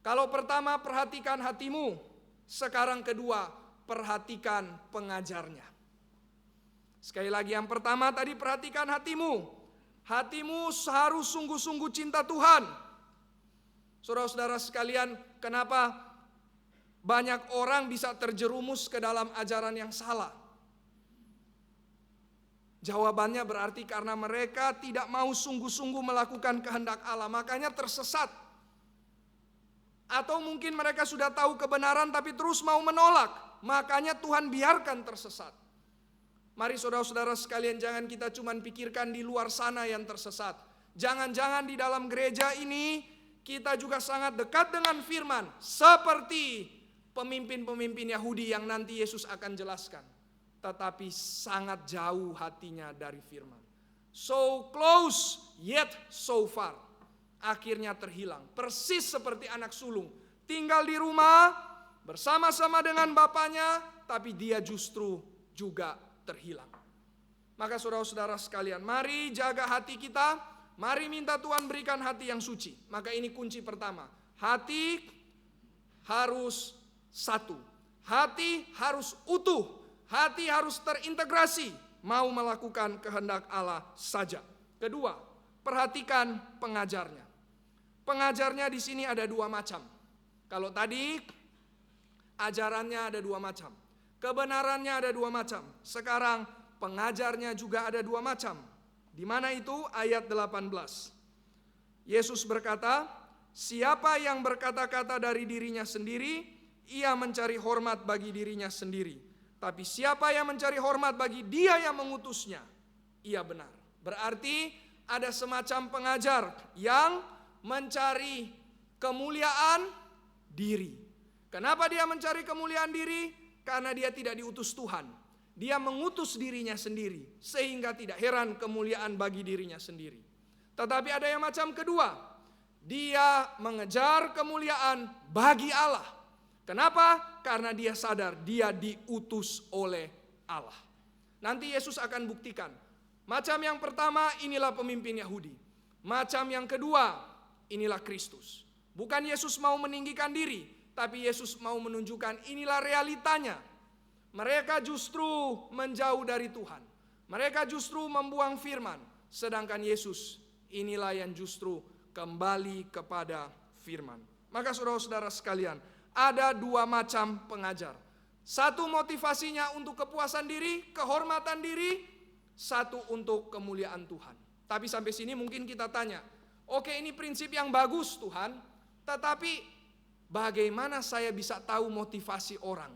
Kalau pertama perhatikan hatimu, sekarang kedua perhatikan pengajarnya. Sekali lagi yang pertama tadi perhatikan hatimu. Hatimu harus sungguh-sungguh cinta Tuhan. Saudara-saudara sekalian, kenapa banyak orang bisa terjerumus ke dalam ajaran yang salah? Jawabannya berarti karena mereka tidak mau sungguh-sungguh melakukan kehendak Allah, makanya tersesat. Atau mungkin mereka sudah tahu kebenaran tapi terus mau menolak, makanya Tuhan biarkan tersesat. Mari saudara-saudara sekalian, jangan kita cuma pikirkan di luar sana yang tersesat. Jangan-jangan di dalam gereja ini kita juga sangat dekat dengan firman, seperti pemimpin-pemimpin Yahudi yang nanti Yesus akan jelaskan. Tetapi sangat jauh hatinya dari firman. So close yet so far. Akhirnya terhilang. Persis seperti anak sulung. Tinggal di rumah bersama-sama dengan bapaknya, tapi dia justru juga terhilang. Maka saudara-saudara sekalian, mari jaga hati kita. Mari minta Tuhan berikan hati yang suci. Maka ini kunci pertama. Hati harus satu. Hati harus utuh. Hati harus terintegrasi. Mau melakukan kehendak Allah saja. Kedua, perhatikan pengajarnya. Pengajarnya di sini ada dua macam. Kalau tadi ajarannya ada dua macam. Kebenarannya ada dua macam. Sekarang pengajarnya juga ada dua macam. Di mana itu? Ayat 18. Yesus berkata, siapa yang berkata-kata dari dirinya sendiri, ia mencari hormat bagi dirinya sendiri. Tapi siapa yang mencari hormat bagi dia yang mengutusnya, ia benar. Berarti ada semacam pengajar yang mencari kemuliaan diri. Kenapa dia mencari kemuliaan diri? Karena dia tidak diutus Tuhan. Dia mengutus dirinya sendiri, sehingga tidak heran kemuliaan bagi dirinya sendiri. Tetapi ada yang macam kedua. Dia mengejar kemuliaan bagi Allah. Kenapa? Karena dia sadar dia diutus oleh Allah. Nanti Yesus akan buktikan. Macam yang pertama, inilah pemimpin Yahudi. Macam yang kedua, inilah Kristus. Bukan Yesus mau meninggikan diri, tapi Yesus mau menunjukkan inilah realitanya. Mereka justru menjauh dari Tuhan. Mereka justru membuang firman. Sedangkan Yesus inilah yang justru kembali kepada firman. Maka saudara-saudara sekalian, ada dua macam pengajar. Satu motivasinya untuk kepuasan diri, kehormatan diri. Satu untuk kemuliaan Tuhan. Tapi sampai sini mungkin kita tanya, oke, ini prinsip yang bagus Tuhan, tetapi bagaimana saya bisa tahu motivasi orang?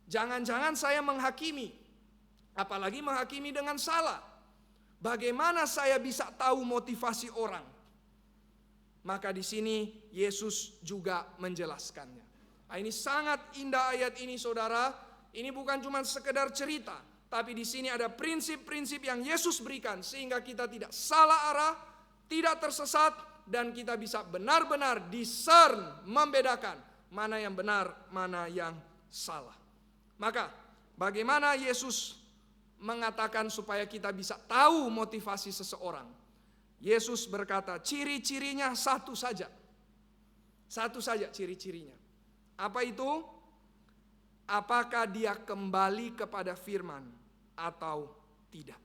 Jangan-jangan saya menghakimi, apalagi menghakimi dengan salah. Bagaimana saya bisa tahu motivasi orang? Maka di sini Yesus juga menjelaskannya. Nah, ini sangat indah ayat ini, saudara. Ini bukan cuma sekedar cerita, tapi di sini ada prinsip-prinsip yang Yesus berikan sehingga kita tidak salah arah, tidak tersesat, dan kita bisa benar-benar discern, membedakan mana yang benar, mana yang salah. Maka bagaimana Yesus mengatakan supaya kita bisa tahu motivasi seseorang? Yesus berkata ciri-cirinya satu saja. Satu saja ciri-cirinya. Apa itu? Apakah dia kembali kepada firman atau tidak?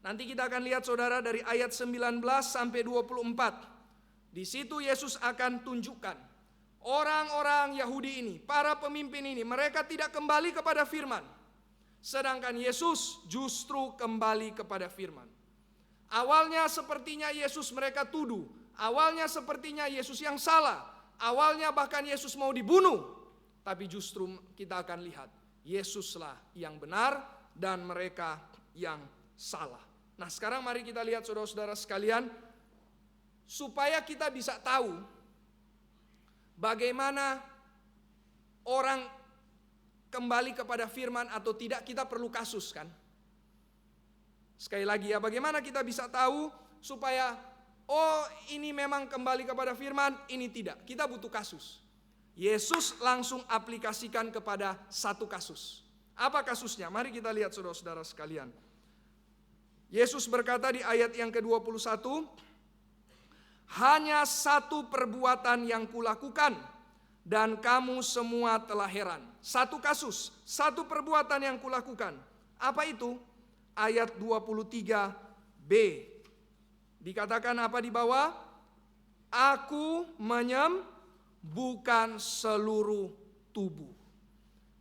Nanti kita akan lihat saudara dari ayat 19 sampai 24. Di situ Yesus akan tunjukkan orang-orang Yahudi ini, para pemimpin ini, mereka tidak kembali kepada firman. Sedangkan Yesus justru kembali kepada firman. Awalnya sepertinya Yesus mereka tuduh. Awalnya sepertinya Yesus yang salah. Awalnya bahkan Yesus mau dibunuh. Tapi justru kita akan lihat Yesuslah yang benar dan mereka yang salah. Nah, sekarang mari kita lihat saudara-saudara sekalian, supaya kita bisa tahu bagaimana orang kembali kepada firman atau tidak, kita perlu kasus kan? Sekali lagi ya, bagaimana kita bisa tahu supaya ini memang kembali kepada firman, ini tidak. Kita butuh kasus. Yesus langsung aplikasikan kepada satu kasus. Apa kasusnya? Mari kita lihat saudara-saudara sekalian. Yesus berkata di ayat yang ke-21, hanya satu perbuatan yang kulakukan dan kamu semua telah heran. Satu kasus, satu perbuatan yang kulakukan. Apa itu? Ayat 23b. Dikatakan apa di bawah? Aku menyembuhkan seluruh tubuh.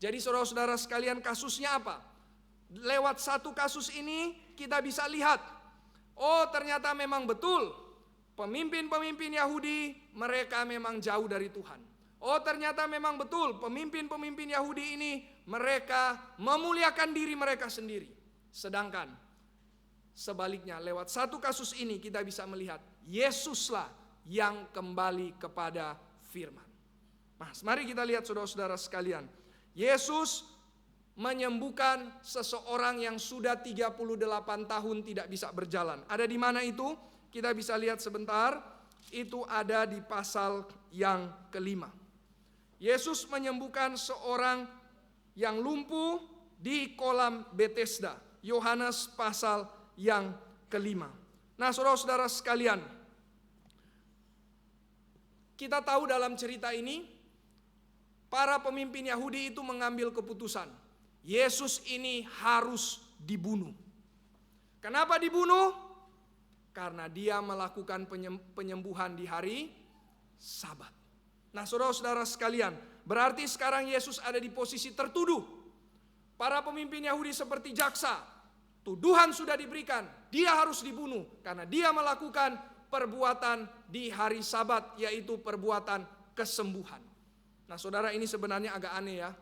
Jadi saudara-saudara sekalian, kasusnya apa? Lewat satu kasus ini kita bisa lihat, ternyata memang betul pemimpin-pemimpin Yahudi mereka memang jauh dari Tuhan. Ternyata memang betul pemimpin-pemimpin Yahudi ini mereka memuliakan diri mereka sendiri. Sedangkan sebaliknya lewat satu kasus ini kita bisa melihat Yesuslah yang kembali kepada firman. Nah, mari kita lihat saudara-saudara sekalian. Yesus menyembuhkan seseorang yang sudah 38 tahun tidak bisa berjalan. Ada di mana itu? Kita bisa lihat sebentar. Itu ada di pasal yang ke-5. Yesus menyembuhkan seorang yang lumpuh di kolam Bethesda. Yohanes pasal yang ke-5. Nah, saudara-saudara sekalian, kita tahu dalam cerita ini para pemimpin Yahudi itu mengambil keputusan, Yesus ini harus dibunuh. Kenapa dibunuh? Karena dia melakukan penyembuhan di hari Sabat. Nah, saudara-saudara sekalian, berarti sekarang Yesus ada di posisi tertuduh. Para pemimpin Yahudi seperti jaksa. Tuduhan sudah diberikan, dia harus dibunuh karena dia melakukan perbuatan di hari Sabat, yaitu perbuatan kesembuhan. Nah, saudara, ini sebenarnya agak aneh ya.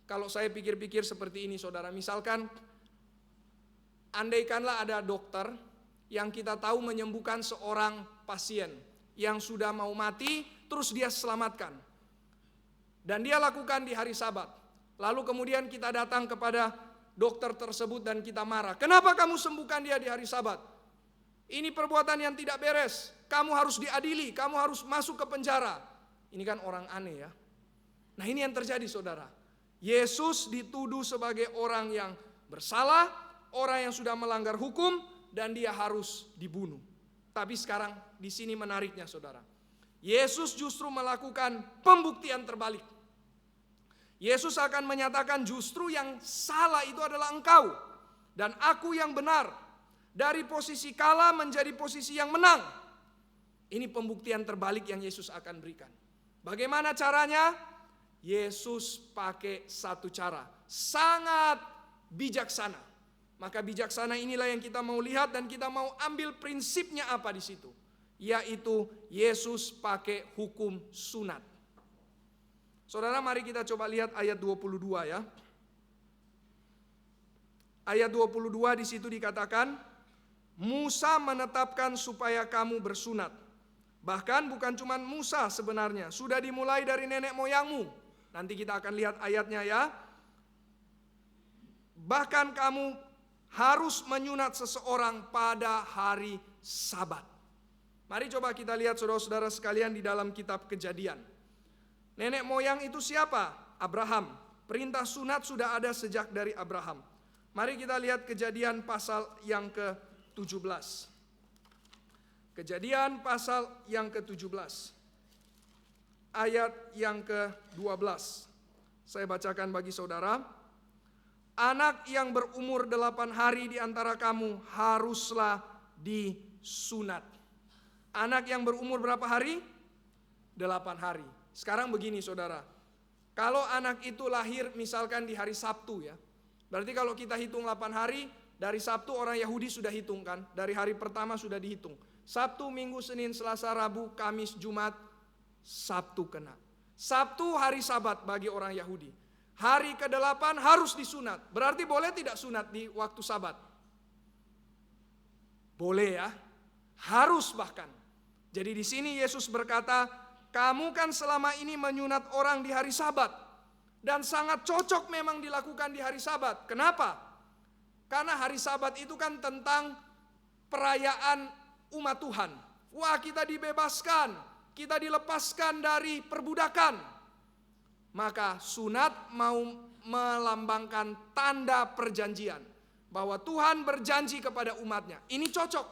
Kalau saya pikir-pikir seperti ini, saudara, misalkan andaikanlah ada dokter yang kita tahu menyembuhkan seorang pasien yang sudah mau mati, terus dia selamatkan. Dan dia lakukan di hari Sabat. Lalu kemudian kita datang kepada dokter tersebut dan kita marah. Kenapa kamu sembuhkan dia di hari Sabat? Ini perbuatan yang tidak beres. Kamu harus diadili, kamu harus masuk ke penjara. Ini kan orang aneh ya. Nah, ini yang terjadi saudara. Yesus dituduh sebagai orang yang bersalah, orang yang sudah melanggar hukum, dan dia harus dibunuh. Tapi sekarang di sini menariknya saudara. Yesus justru melakukan pembuktian terbalik. Yesus akan menyatakan justru yang salah itu adalah engkau dan aku yang benar. Dari posisi kalah menjadi posisi yang menang. Ini pembuktian terbalik yang Yesus akan berikan. Bagaimana caranya? Yesus pakai satu cara, sangat bijaksana. Maka bijaksana inilah yang kita mau lihat dan kita mau ambil prinsipnya apa di situ. Yaitu Yesus pakai hukum sunat. Saudara, mari kita coba lihat ayat 22 ya. Ayat 22 di situ dikatakan, Musa menetapkan supaya kamu bersunat. Bahkan bukan cuma Musa sebenarnya, sudah dimulai dari nenek moyangmu. Nanti kita akan lihat ayatnya ya. Bahkan kamu harus menyunat seseorang pada hari Sabat. Mari coba kita lihat saudara-saudara sekalian di dalam kitab Kejadian. Nenek moyang itu siapa? Abraham. Perintah sunat sudah ada sejak dari Abraham. Mari kita lihat Kejadian pasal yang ke-17. Kejadian pasal yang ke-17. Ayat yang ke-12. Saya bacakan bagi saudara. Anak yang berumur 8 hari di antara kamu haruslah disunat. Anak yang berumur berapa hari? 8 hari. Sekarang begini saudara. Kalau anak itu lahir misalkan di hari Sabtu ya. Berarti kalau kita hitung 8 hari, dari Sabtu orang Yahudi sudah hitung kan. Dari hari pertama sudah dihitung. Sabtu, Minggu, Senin, Selasa, Rabu, Kamis, Jumat, Sabtu kena. Sabtu hari Sabat bagi orang Yahudi. Hari ke-8 harus disunat. Berarti boleh tidak sunat di waktu Sabat? Boleh ya. Harus bahkan. Jadi di sini Yesus berkata, kamu kan selama ini menyunat orang di hari Sabat. Dan sangat cocok memang dilakukan di hari Sabat. Kenapa? Karena hari Sabat itu kan tentang perayaan umat Tuhan. Wah, kita dibebaskan, kita dilepaskan dari perbudakan. Maka sunat mau melambangkan tanda perjanjian. Bahwa Tuhan berjanji kepada umatnya. Ini cocok.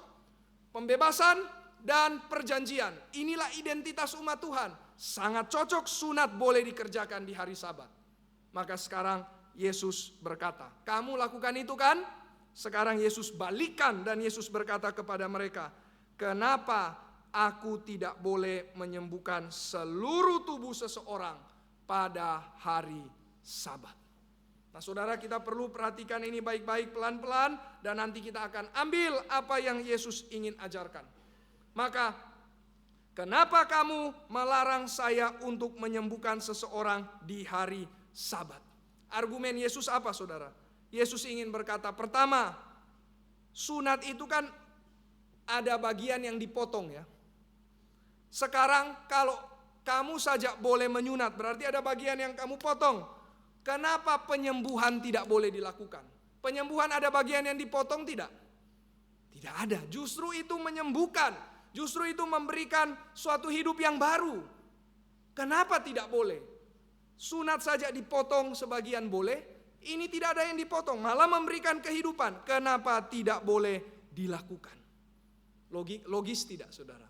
Pembebasan dan perjanjian. Inilah identitas umat Tuhan. Sangat cocok sunat boleh dikerjakan di hari Sabat. Maka sekarang Yesus berkata, kamu lakukan itu kan? Sekarang Yesus balikan dan Yesus berkata kepada mereka, kenapa aku tidak boleh menyembuhkan seluruh tubuh seseorang pada hari Sabat? Nah saudara, kita perlu perhatikan ini baik-baik pelan-pelan dan nanti kita akan ambil apa yang Yesus ingin ajarkan. Maka kenapa kamu melarang saya untuk menyembuhkan seseorang di hari Sabat? Argumen Yesus apa saudara? Yesus ingin berkata, pertama, sunat itu kan ada bagian yang dipotong ya. Sekarang kalau kamu saja boleh menyunat, berarti ada bagian yang kamu potong. Kenapa penyembuhan tidak boleh dilakukan? Penyembuhan ada bagian yang dipotong tidak? Tidak ada, justru itu menyembuhkan. Justru itu memberikan suatu hidup yang baru. Kenapa tidak boleh? Sunat saja dipotong sebagian boleh, ini tidak ada yang dipotong, malah memberikan kehidupan. Kenapa tidak boleh dilakukan? Logis tidak saudara?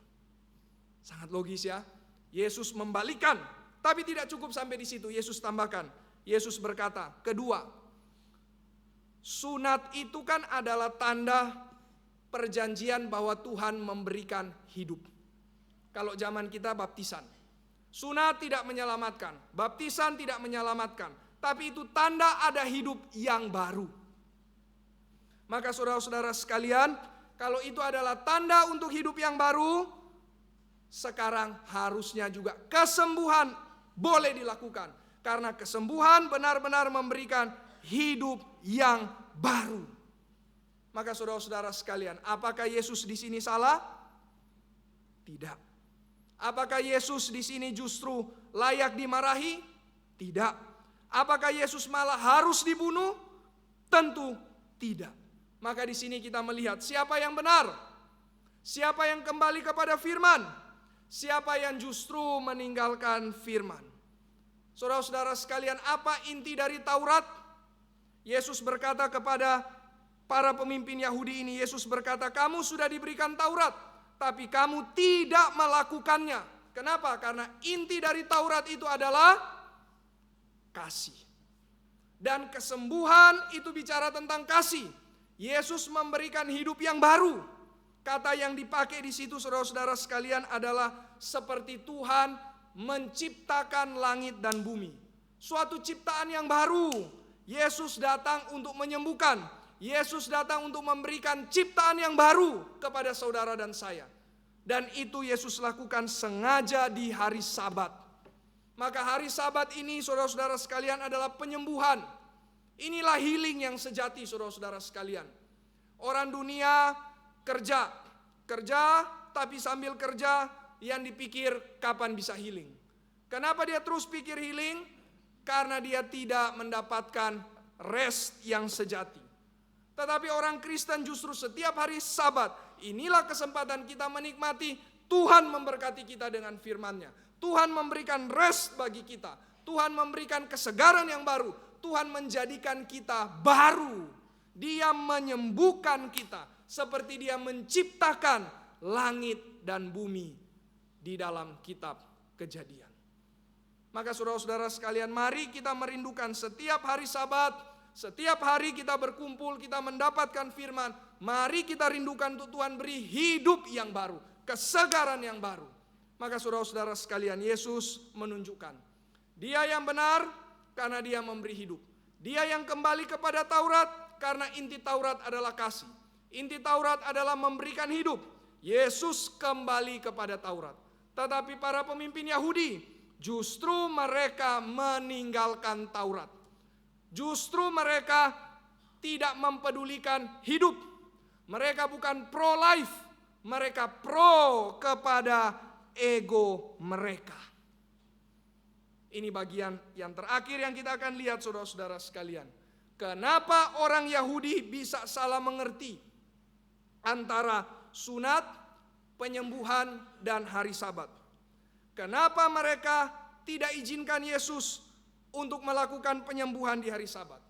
Sangat logis ya. Yesus membalikan, tapi tidak cukup sampai di situ. Yesus tambahkan, Yesus berkata, kedua, sunat itu kan adalah tanda perjanjian bahwa Tuhan memberikan hidup. Kalau zaman kita baptisan. Sunat tidak menyelamatkan, baptisan tidak menyelamatkan, tapi itu tanda ada hidup yang baru. Maka saudara-saudara sekalian, kalau itu adalah tanda untuk hidup yang baru, sekarang harusnya juga kesembuhan boleh dilakukan. Karena kesembuhan benar-benar memberikan hidup yang baru. Maka saudara-saudara sekalian, apakah Yesus di sini salah? Tidak. Apakah Yesus di sini justru layak dimarahi? Tidak. Apakah Yesus malah harus dibunuh? Tentu tidak. Maka di sini kita melihat siapa yang benar, siapa yang kembali kepada firman, siapa yang justru meninggalkan firman. Saudara-saudara sekalian, apa inti dari Taurat? Yesus berkata kepada para pemimpin Yahudi ini, Yesus berkata, kamu sudah diberikan Taurat, tapi kamu tidak melakukannya. Kenapa? Karena inti dari Taurat itu adalah kasih. Dan kesembuhan itu bicara tentang kasih. Yesus memberikan hidup yang baru. Kata yang dipakai di situ saudara-saudara sekalian adalah seperti Tuhan menciptakan langit dan bumi. Suatu ciptaan yang baru. Yesus datang untuk menyembuhkan. Yesus datang untuk memberikan ciptaan yang baru kepada saudara dan saya. Dan itu Yesus lakukan sengaja di hari Sabat. Maka hari Sabat ini saudara-saudara sekalian adalah penyembuhan. Inilah healing yang sejati saudara-saudara sekalian. Orang dunia kerja tapi sambil kerja yang dipikir kapan bisa healing. Kenapa dia terus pikir healing? Karena dia tidak mendapatkan rest yang sejati. Tetapi orang Kristen justru setiap hari Sabat, inilah kesempatan kita menikmati Tuhan memberkati kita dengan firman-Nya. Tuhan memberikan rest bagi kita. Tuhan memberikan kesegaran yang baru. Tuhan menjadikan kita baru. Dia menyembuhkan kita seperti Dia menciptakan langit dan bumi di dalam kitab Kejadian. Maka saudara-saudara sekalian, mari kita merindukan setiap hari Sabat, setiap hari kita berkumpul, kita mendapatkan firman. Mari kita rindukan untuk Tuhan beri hidup yang baru, kesegaran yang baru. Maka saudara-saudara sekalian, Yesus menunjukkan Dia yang benar karena Dia memberi hidup. Dia yang kembali kepada Taurat karena inti Taurat adalah kasih. Inti Taurat adalah memberikan hidup. Yesus kembali kepada Taurat. Tetapi para pemimpin Yahudi justru mereka meninggalkan Taurat. Justru mereka tidak mempedulikan hidup. Mereka bukan pro-life. Mereka pro kepada ego mereka. Ini bagian yang terakhir yang kita akan lihat saudara-saudara sekalian. Kenapa orang Yahudi bisa salah mengerti antara sunat, penyembuhan, dan hari Sabat? Kenapa mereka tidak izinkan Yesus untuk melakukan penyembuhan di hari Sabat?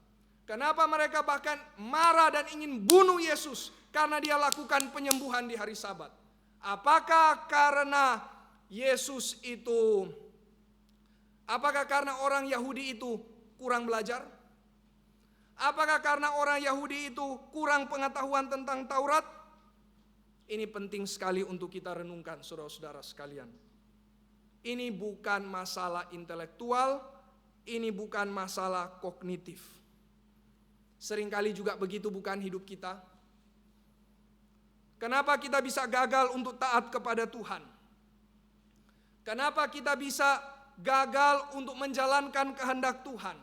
Kenapa mereka bahkan marah dan ingin bunuh Yesus karena Dia lakukan penyembuhan di hari Sabat? Apakah karena apakah karena orang Yahudi itu kurang belajar? Apakah karena orang Yahudi itu kurang pengetahuan tentang Taurat? Ini penting sekali untuk kita renungkan saudara-saudara sekalian. Ini bukan masalah intelektual, ini bukan masalah kognitif. Seringkali juga begitu bukan hidup kita. Kenapa kita bisa gagal untuk taat kepada Tuhan? Kenapa kita bisa gagal untuk menjalankan kehendak Tuhan?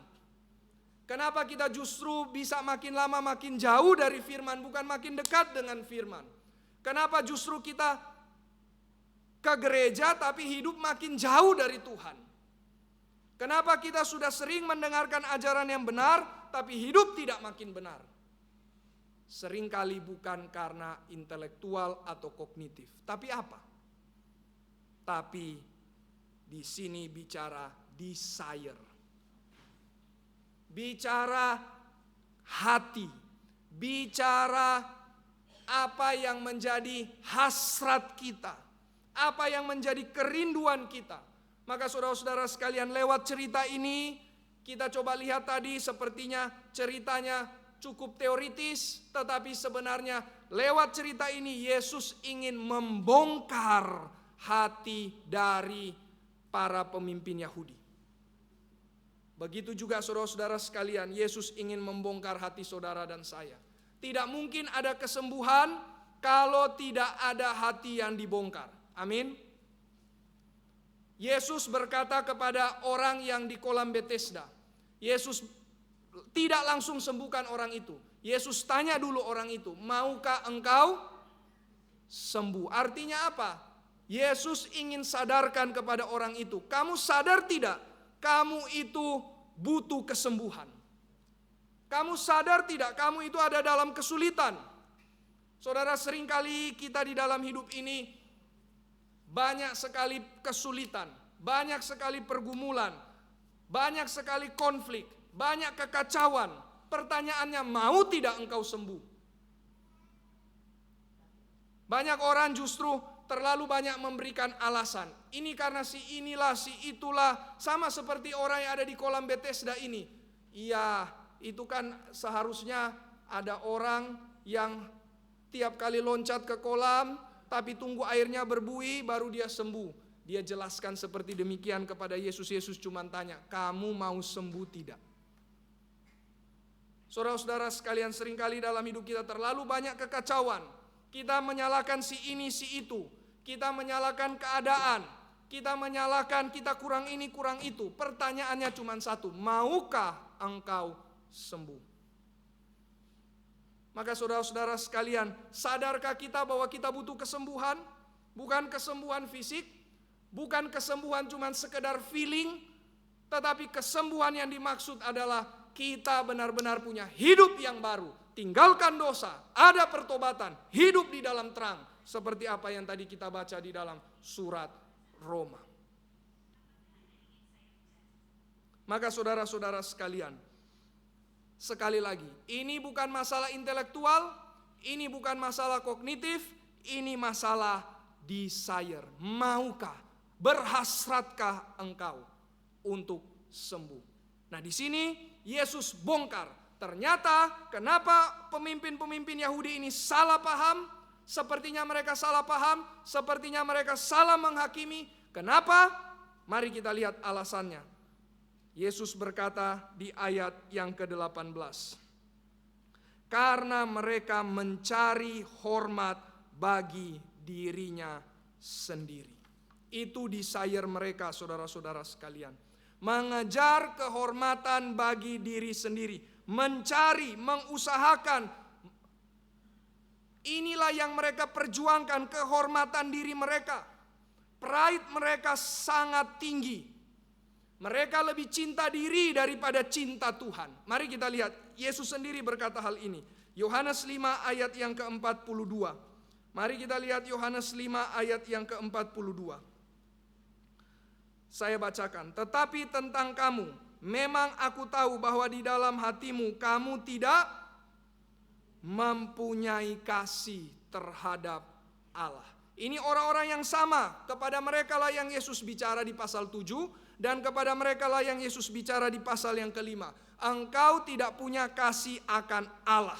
Kenapa kita justru bisa makin lama makin jauh dari firman, bukan makin dekat dengan firman? Kenapa justru kita ke gereja tapi hidup makin jauh dari Tuhan? Kenapa kita sudah sering mendengarkan ajaran yang benar tapi hidup tidak makin benar? Seringkali bukan karena intelektual atau kognitif. Tapi apa? Tapi di sini bicara desire. Bicara hati, bicara apa yang menjadi hasrat kita, apa yang menjadi kerinduan kita. Maka saudara-saudara sekalian, lewat cerita ini kita coba lihat tadi sepertinya ceritanya cukup teoritis, tetapi sebenarnya lewat cerita ini Yesus ingin membongkar hati dari para pemimpin Yahudi. Begitu juga saudara-saudara sekalian, Yesus ingin membongkar hati saudara dan saya. Tidak mungkin ada kesembuhan kalau tidak ada hati yang dibongkar. Amin. Yesus berkata kepada orang yang di kolam Bethesda. Yesus tidak langsung sembuhkan orang itu. Yesus tanya dulu orang itu, maukah engkau sembuh? Artinya apa? Yesus ingin sadarkan kepada orang itu, kamu sadar tidak? Kamu itu butuh kesembuhan. Kamu sadar tidak? Kamu itu ada dalam kesulitan. Saudara, seringkali kita di dalam hidup ini banyak sekali kesulitan, banyak sekali pergumulan, banyak sekali konflik, banyak kekacauan. Pertanyaannya, mau tidak engkau sembuh? Banyak orang justru terlalu banyak memberikan alasan. Ini karena si inilah, si itulah. Sama seperti orang yang ada di kolam Bethesda ini. Iya, itu kan seharusnya ada orang yang tiap kali loncat ke kolam, tapi tunggu airnya berbuih baru dia sembuh. Dia jelaskan seperti demikian kepada Yesus. Yesus cuma tanya, kamu mau sembuh tidak? Saudara-saudara sekalian, seringkali dalam hidup kita terlalu banyak kekacauan. Kita menyalahkan si ini, si itu. Kita menyalahkan keadaan. Kita menyalahkan kita kurang ini, kurang itu. Pertanyaannya cuma satu, maukah engkau sembuh? Maka saudara-saudara sekalian, sadarkah kita bahwa kita butuh kesembuhan? Bukan kesembuhan fisik, bukan kesembuhan cuma sekedar feeling, tetapi kesembuhan yang dimaksud adalah kita benar-benar punya hidup yang baru. Tinggalkan dosa, ada pertobatan, hidup di dalam terang. Seperti apa yang tadi kita baca di dalam surat Roma. Maka saudara-saudara sekalian, sekali lagi, ini bukan masalah intelektual, ini bukan masalah kognitif, ini masalah desire. Maukah, berhasratkah engkau untuk sembuh? Nah, di sini Yesus bongkar. Ternyata kenapa pemimpin-pemimpin Yahudi ini salah paham? Sepertinya mereka salah paham, sepertinya mereka salah menghakimi. Kenapa? Mari kita lihat alasannya. Yesus berkata di ayat yang ke-18. Karena mereka mencari hormat bagi dirinya sendiri. Itu desire mereka, saudara-saudara sekalian. Mengejar kehormatan bagi diri sendiri. Mencari, mengusahakan. Inilah yang mereka perjuangkan, kehormatan diri mereka. Pride mereka sangat tinggi. Mereka lebih cinta diri daripada cinta Tuhan. Mari kita lihat, Yesus sendiri berkata hal ini. Yohanes 5 ayat yang ke-42. Mari kita lihat Yohanes 5 ayat yang ke-42. Saya bacakan. Tetapi tentang kamu, memang aku tahu bahwa di dalam hatimu kamu tidak mempunyai kasih terhadap Allah. Ini orang-orang yang sama, kepada mereka lah yang Yesus bicara di pasal 7. Dan kepada mereka lah yang Yesus bicara di pasal yang ke-5. Engkau tidak punya kasih akan Allah.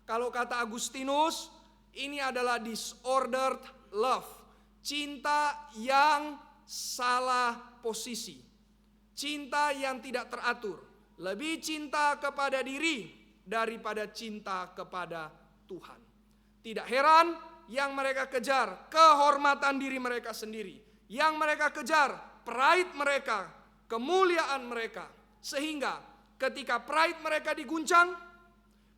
Kalau kata Agustinus, ini adalah disordered love. Cinta yang salah posisi. Cinta yang tidak teratur. Lebih cinta kepada diri daripada cinta kepada Tuhan. Tidak heran yang mereka kejar kehormatan diri mereka sendiri. Yang mereka kejar pride mereka, kemuliaan mereka. Sehingga ketika pride mereka diguncang,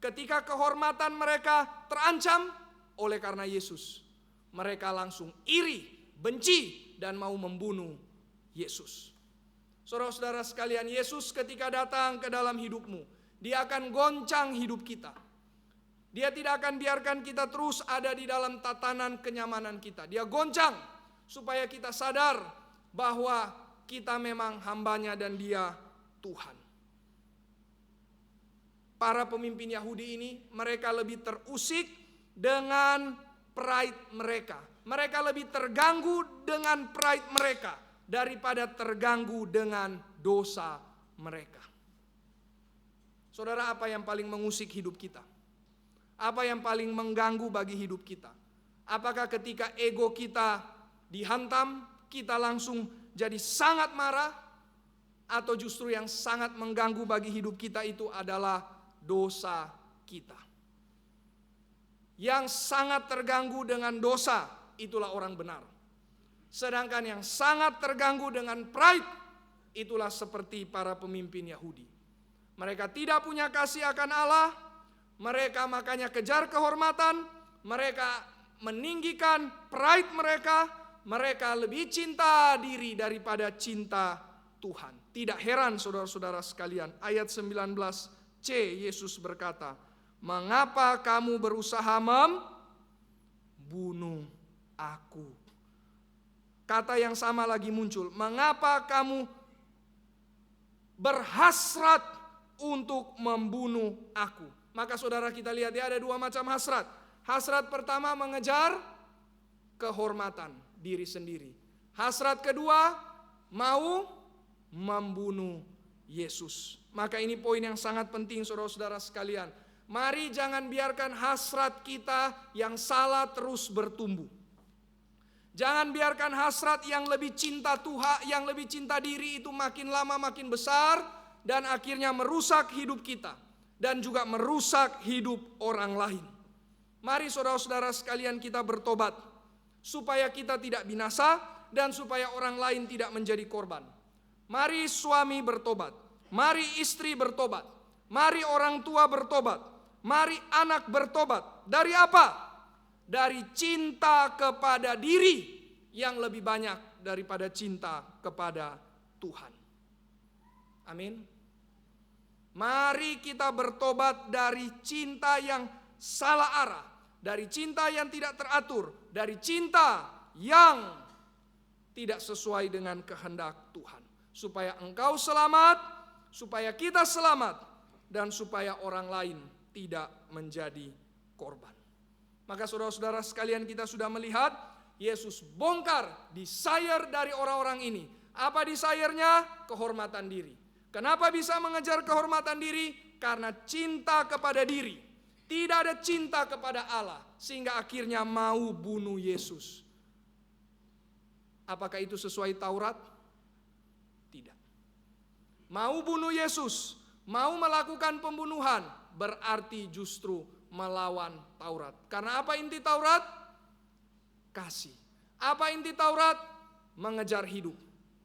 ketika kehormatan mereka terancam oleh karena Yesus, mereka langsung iri, benci, dan mau membunuh Yesus. Saudara-saudara sekalian, Yesus ketika datang ke dalam hidupmu, Dia akan goncang hidup kita. Dia tidak akan biarkan kita terus ada di dalam tatanan kenyamanan kita. Dia goncang supaya kita sadar bahwa kita memang hambanya dan Dia Tuhan. Para pemimpin Yahudi ini, mereka lebih terusik dengan pride mereka. Mereka lebih terganggu dengan pride mereka daripada terganggu dengan dosa mereka. Saudara, apa yang paling mengusik hidup kita? Apa yang paling mengganggu bagi hidup kita? Apakah ketika ego kita dihantam, kita langsung jadi sangat marah, atau justru yang sangat mengganggu bagi hidup kita itu adalah dosa kita? Yang sangat terganggu dengan dosa, itulah orang benar. Sedangkan yang sangat terganggu dengan pride, itulah seperti para pemimpin Yahudi. Mereka tidak punya kasih akan Allah, mereka makanya kejar kehormatan, mereka meninggikan pride mereka, mereka lebih cinta diri daripada cinta Tuhan. Tidak heran saudara-saudara sekalian, ayat 19c Yesus berkata, mengapa kamu berusaha membunuh aku? Kata yang sama lagi muncul, mengapa kamu berhasrat untuk membunuh aku? Maka saudara kita lihat ya, ada dua macam hasrat. Hasrat pertama mengejar kehormatan diri sendiri. Hasrat kedua, mau membunuh Yesus. Maka ini poin yang sangat penting saudara-saudara sekalian. Mari jangan biarkan hasrat kita yang salah terus bertumbuh. Jangan biarkan hasrat yang lebih cinta Tuhan, yang lebih cinta diri itu makin lama makin besar dan akhirnya merusak hidup kita dan juga merusak hidup orang lain. Mari saudara-saudara sekalian kita bertobat supaya kita tidak binasa dan supaya orang lain tidak menjadi korban. Mari suami bertobat, mari istri bertobat, mari orang tua bertobat. Mari anak bertobat. Dari apa? Dari cinta kepada diri yang lebih banyak daripada cinta kepada Tuhan. Amin. Mari kita bertobat dari cinta yang salah arah, dari cinta yang tidak teratur, dari cinta yang tidak sesuai dengan kehendak Tuhan. Supaya engkau selamat, supaya kita selamat, dan supaya orang lain tidak menjadi korban. Maka saudara-saudara sekalian, kita sudah melihat Yesus bongkar desire dari orang-orang ini. Apa desire-nya? Kehormatan diri. Kenapa bisa mengejar kehormatan diri? Karena cinta kepada diri. Tidak ada cinta kepada Allah, sehingga akhirnya mau bunuh Yesus. Apakah itu sesuai Taurat? Tidak. Mau bunuh Yesus, mau melakukan pembunuhan, berarti justru melawan Taurat. Karena apa inti Taurat? Kasih. Apa inti Taurat? Mengejar hidup,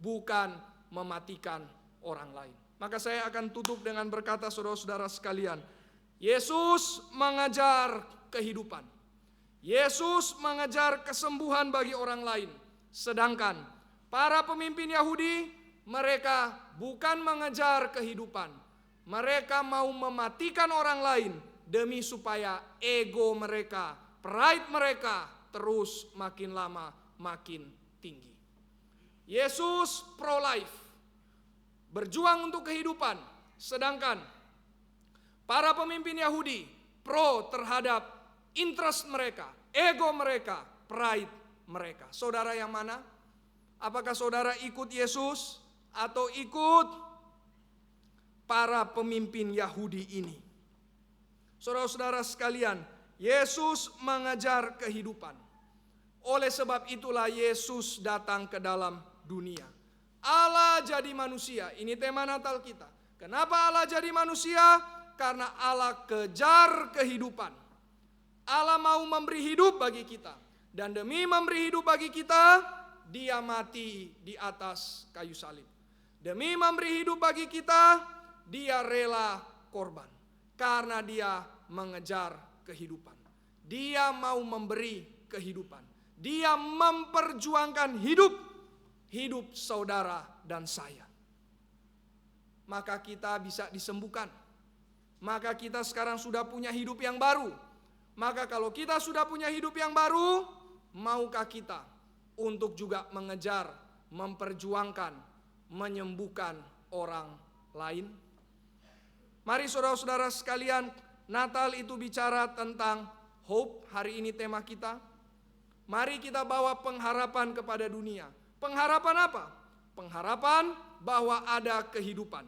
bukan mematikan orang lain. Maka saya akan tutup dengan berkata saudara-saudara sekalian, Yesus mengejar kehidupan. Yesus mengejar kesembuhan bagi orang lain. Sedangkan para pemimpin Yahudi, mereka bukan mengejar kehidupan. Mereka mau mematikan orang lain demi supaya ego mereka, pride mereka terus makin lama makin tinggi. Yesus pro-life, berjuang untuk kehidupan. Sedangkan para pemimpin Yahudi pro terhadap interest mereka, ego mereka, pride mereka. Saudara yang mana? Apakah saudara ikut Yesus atau ikut para pemimpin Yahudi ini? Saudara-saudara sekalian, Yesus mengejar kehidupan. Oleh sebab itulah Yesus datang ke dalam dunia. Allah jadi manusia. Ini tema Natal kita. Kenapa Allah jadi manusia? Karena Allah kejar kehidupan. Allah mau memberi hidup bagi kita. Dan demi memberi hidup bagi kita, Dia mati di atas kayu salib. Demi memberi hidup bagi kita, Dia rela korban. Karena Dia mengejar kehidupan. Dia mau memberi kehidupan. Dia memperjuangkan hidup saudara dan saya. Maka kita bisa disembuhkan. Maka kita sekarang sudah punya hidup yang baru. Maka kalau kita sudah punya hidup yang baru, maukah kita untuk juga mengejar, memperjuangkan, menyembuhkan orang lain? Mari saudara-saudara sekalian, Natal itu bicara tentang hope. Hari ini tema kita. Mari kita bawa pengharapan kepada dunia. Pengharapan apa? Pengharapan bahwa ada kehidupan.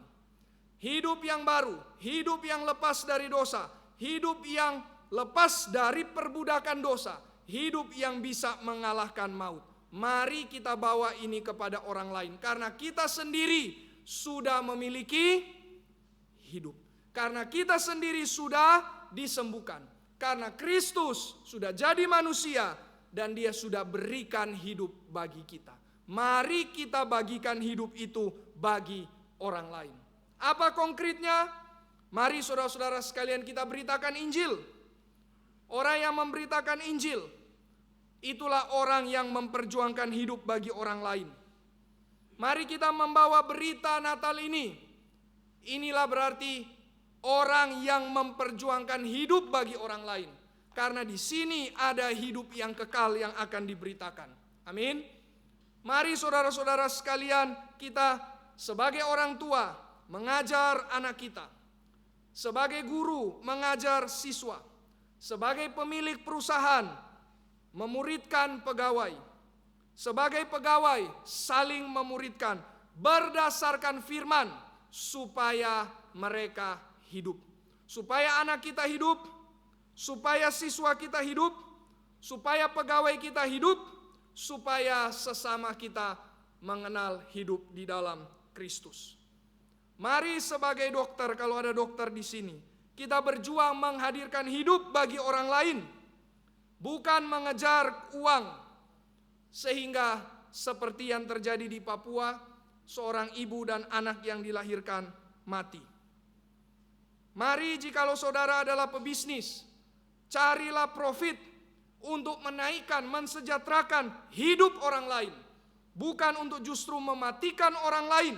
Hidup yang baru, hidup yang lepas dari dosa, hidup yang lepas dari perbudakan dosa, hidup yang bisa mengalahkan maut. Mari kita bawa ini kepada orang lain, karena kita sendiri sudah memiliki hidup. Karena kita sendiri sudah disembuhkan. Karena Kristus sudah jadi manusia dan Dia sudah berikan hidup bagi kita. Mari kita bagikan hidup itu bagi orang lain. Apa konkretnya? Mari saudara-saudara sekalian kita beritakan Injil. Orang yang memberitakan Injil, itulah orang yang memperjuangkan hidup bagi orang lain. Mari kita membawa berita Natal ini. Inilah berarti orang yang memperjuangkan hidup bagi orang lain. Karena di sini ada hidup yang kekal yang akan diberitakan. Amin. Mari saudara-saudara sekalian, kita sebagai orang tua mengajar anak kita. Sebagai guru mengajar siswa. Sebagai pemilik perusahaan memuridkan pegawai. Sebagai pegawai saling memuridkan berdasarkan firman supaya mereka hidup. Supaya anak kita hidup, supaya siswa kita hidup, supaya pegawai kita hidup, supaya sesama kita mengenal hidup di dalam Kristus. Mari sebagai dokter, kalau ada dokter di sini, kita berjuang menghadirkan hidup bagi orang lain, bukan mengejar uang. Sehingga seperti yang terjadi di Papua, seorang ibu dan anak yang dilahirkan mati. Mari jikalau saudara adalah pebisnis, carilah profit untuk menaikkan, mensejahterakan hidup orang lain, bukan untuk justru mematikan orang lain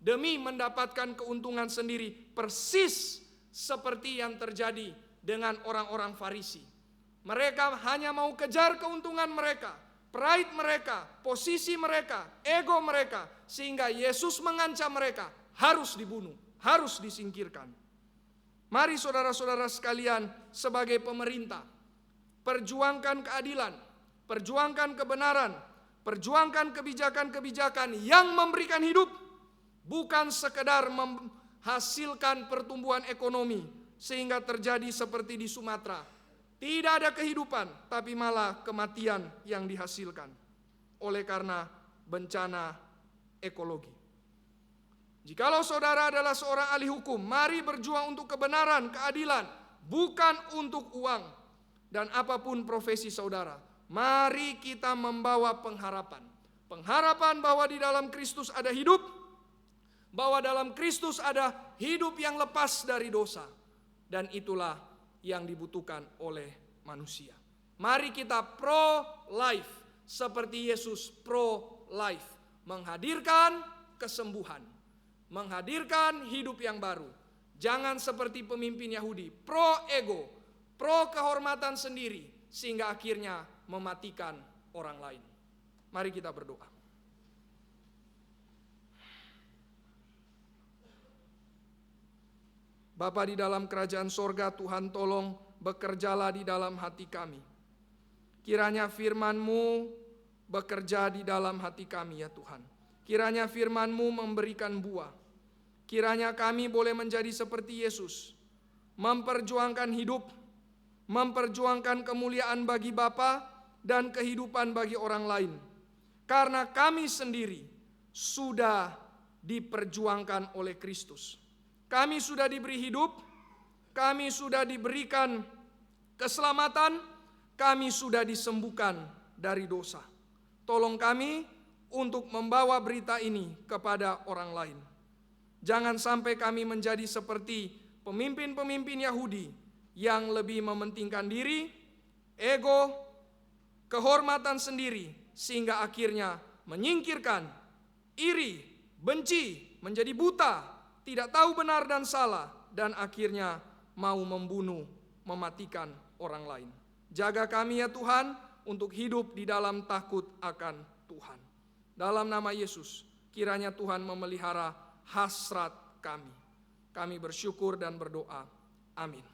demi mendapatkan keuntungan sendiri, persis seperti yang terjadi dengan orang-orang Farisi. Mereka hanya mau kejar keuntungan mereka, pride mereka, posisi mereka, ego mereka, sehingga Yesus mengancam mereka harus dibunuh, harus disingkirkan. Mari saudara-saudara sekalian, sebagai pemerintah, perjuangkan keadilan, perjuangkan kebenaran, perjuangkan kebijakan-kebijakan yang memberikan hidup, bukan sekedar menghasilkan pertumbuhan ekonomi sehingga terjadi seperti di Sumatera. Tidak ada kehidupan, tapi malah kematian yang dihasilkan oleh karena bencana ekologi. Jikalau saudara adalah seorang ahli hukum, mari berjuang untuk kebenaran, keadilan, bukan untuk uang. Dan apapun profesi saudara, mari kita membawa pengharapan. Pengharapan bahwa di dalam Kristus ada hidup, bahwa dalam Kristus ada hidup yang lepas dari dosa. Dan itulah yang dibutuhkan oleh manusia. Mari kita pro-life seperti Yesus pro-life, menghadirkan kesembuhan, menghadirkan hidup yang baru. Jangan seperti pemimpin Yahudi, pro-ego, pro-kehormatan sendiri, sehingga akhirnya mematikan orang lain. Mari kita berdoa. Bapa di dalam kerajaan sorga, Tuhan tolong bekerjalah di dalam hati kami. Kiranya firman-Mu bekerja di dalam hati kami ya Tuhan. Kiranya firman-Mu memberikan buah. Kiranya kami boleh menjadi seperti Yesus, memperjuangkan hidup, memperjuangkan kemuliaan bagi Bapa dan kehidupan bagi orang lain. Karena kami sendiri sudah diperjuangkan oleh Kristus. Kami sudah diberi hidup, kami sudah diberikan keselamatan, kami sudah disembuhkan dari dosa. Tolong kami untuk membawa berita ini kepada orang lain. Jangan sampai kami menjadi seperti pemimpin-pemimpin Yahudi yang lebih mementingkan diri, ego, kehormatan sendiri, sehingga akhirnya menyingkirkan, iri, benci, menjadi buta, tidak tahu benar dan salah, dan akhirnya mau membunuh, mematikan orang lain. Jaga kami ya Tuhan untuk hidup di dalam takut akan Tuhan. Dalam nama Yesus, kiranya Tuhan memelihara hasrat kami. Kami bersyukur dan berdoa. Amin.